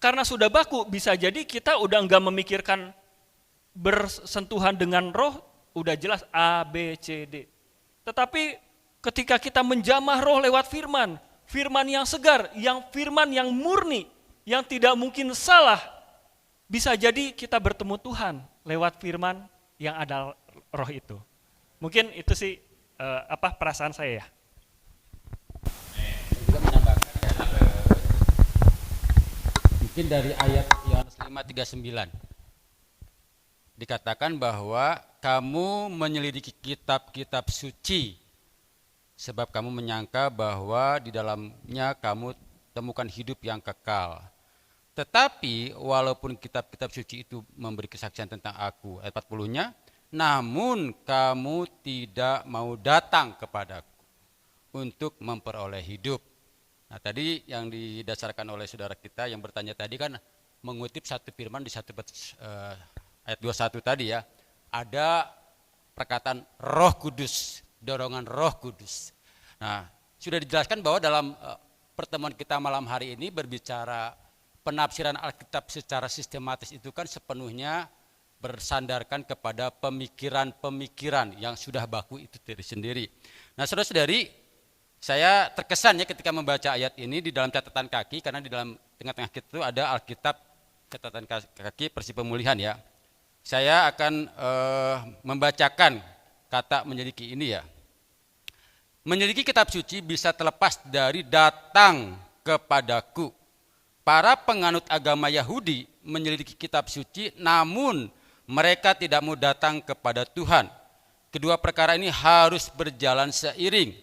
Karena sudah baku, bisa jadi kita udah enggak memikirkan bersentuhan dengan roh, udah jelas A, B, C, D. Tetapi ketika kita menjamah roh lewat firman yang segar, firman yang murni, yang tidak mungkin salah, bisa jadi kita bertemu Tuhan lewat firman yang ada roh itu. Mungkin itu sih perasaan saya ya. Juga menambahkan mungkin dari ayat Yohanes 5:39 dikatakan bahwa kamu menyelidiki kitab-kitab suci sebab kamu menyangka bahwa di dalamnya kamu temukan hidup yang kekal. Tetapi walaupun kitab-kitab suci itu memberi kesaksian tentang aku, ayat 40-nya, namun kamu tidak mau datang kepadaku untuk memperoleh hidup. Nah, tadi yang didasarkan oleh saudara kita yang bertanya tadi kan mengutip satu firman di ayat 21 tadi ya. Ada perkataan Roh Kudus, dorongan Roh Kudus. Nah, sudah dijelaskan bahwa dalam pertemuan kita malam hari ini berbicara penafsiran Alkitab secara sistematis itu kan sepenuhnya bersandarkan kepada pemikiran-pemikiran yang sudah baku itu sendiri. Nah, saudara-saudari, saya terkesan ya ketika membaca ayat ini di dalam catatan kaki, karena di dalam tengah-tengah kita itu ada Alkitab catatan kaki Persib Pemulihan ya. Saya akan membacakan kata menyelidiki ini ya. Menyelidiki kitab suci bisa terlepas dari datang kepadaku. Para penganut agama Yahudi menyelidiki kitab suci, namun mereka tidak mau datang kepada Tuhan. Kedua perkara ini harus berjalan seiring.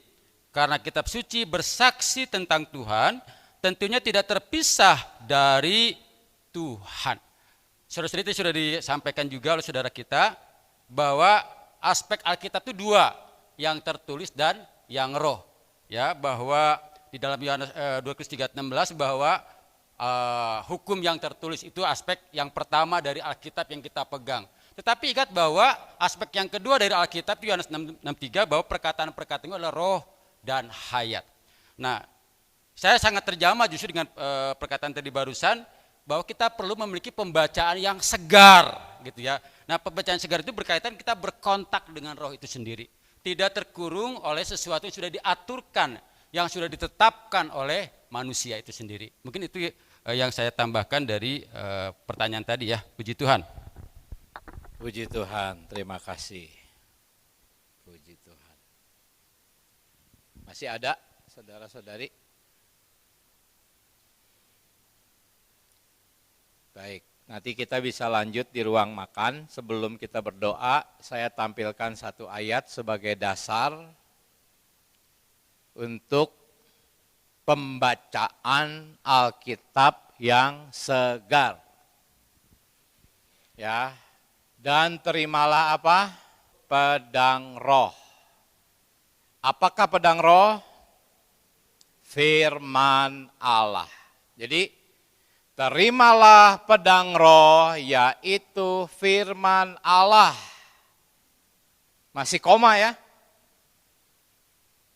Karena kitab suci bersaksi tentang Tuhan, tentunya tidak terpisah dari Tuhan. Saudara-saudari, itu sudah disampaikan juga oleh saudara kita, bahwa aspek Alkitab itu dua, yang tertulis dan yang roh. Ya, bahwa di dalam Yohanes 2 Korintus 3:16 bahwa hukum yang tertulis itu aspek yang pertama dari Alkitab yang kita pegang. Tetapi ingat bahwa aspek yang kedua dari Alkitab Yohanes 6:3 bahwa perkataan-perkataan itu adalah roh dan hayat. Nah, saya sangat terjamah justru dengan perkataan tadi barusan bahwa kita perlu memiliki pembacaan yang segar gitu ya. Nah, pembacaan segar itu berkaitan kita berkontak dengan roh itu sendiri. Tidak terkurung oleh sesuatu yang sudah diaturkan, yang sudah ditetapkan oleh manusia itu sendiri. Mungkin itu yang saya tambahkan dari pertanyaan tadi ya. Puji Tuhan. Puji Tuhan, terima kasih. Puji Tuhan. Masih ada saudara-saudari? Baik, nanti kita bisa lanjut di ruang makan. Sebelum kita berdoa, saya tampilkan satu ayat sebagai dasar untuk pembacaan Alkitab yang segar. Ya. Dan terimalah apa? Pedang Roh. Apakah pedang Roh? Firman Allah. Jadi terimalah pedang Roh, yaitu firman Allah. Masih koma ya?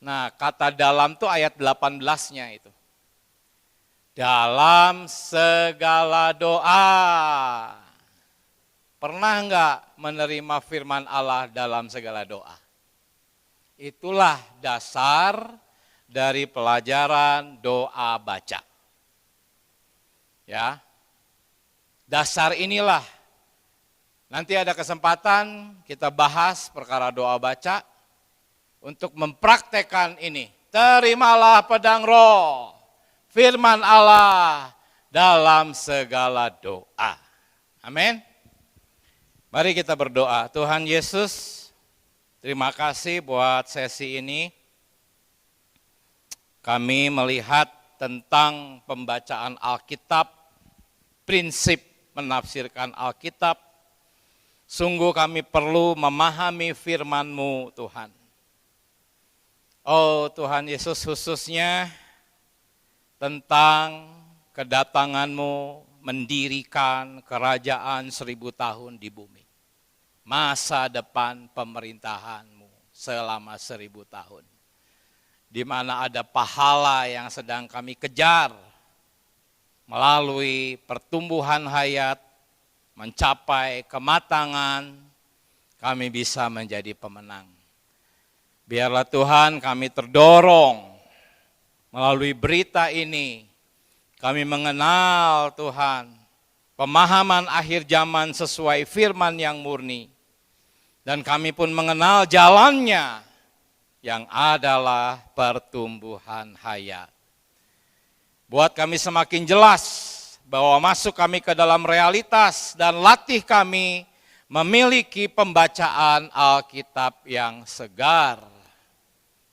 Nah, kata dalam tuh ayat 18-nya itu. Dalam segala doa. Pernah enggak menerima firman Allah dalam segala doa? Itulah dasar dari pelajaran doa baca. Ya. Dasar inilah. Nanti ada kesempatan kita bahas perkara doa baca untuk mempraktekkan ini. Terimalah pedang Roh, firman Allah dalam segala doa. Amin. Mari kita berdoa. Tuhan Yesus, terima kasih buat sesi ini. Kami melihat tentang pembacaan Alkitab, prinsip menafsirkan Alkitab. Sungguh kami perlu memahami firman-Mu, Tuhan. Oh Tuhan Yesus, khususnya tentang kedatangan-Mu mendirikan kerajaan 1000 tahun di bumi. Masa depan pemerintahan-Mu selama 1000 tahun. Di mana ada pahala yang sedang kami kejar melalui pertumbuhan hayat, mencapai kematangan, kami bisa menjadi pemenang. Biarlah Tuhan kami terdorong melalui berita ini, kami mengenal Tuhan, pemahaman akhir zaman sesuai firman yang murni. Dan kami pun mengenal jalannya yang adalah pertumbuhan hayat. Buat kami semakin jelas bahwa masuk kami ke dalam realitas dan latih kami memiliki pembacaan Alkitab yang segar.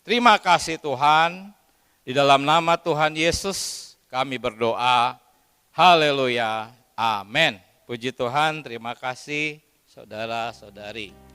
Terima kasih Tuhan, di dalam nama Tuhan Yesus kami berdoa. Haleluya. Amin. Puji Tuhan, terima kasih saudara-saudari.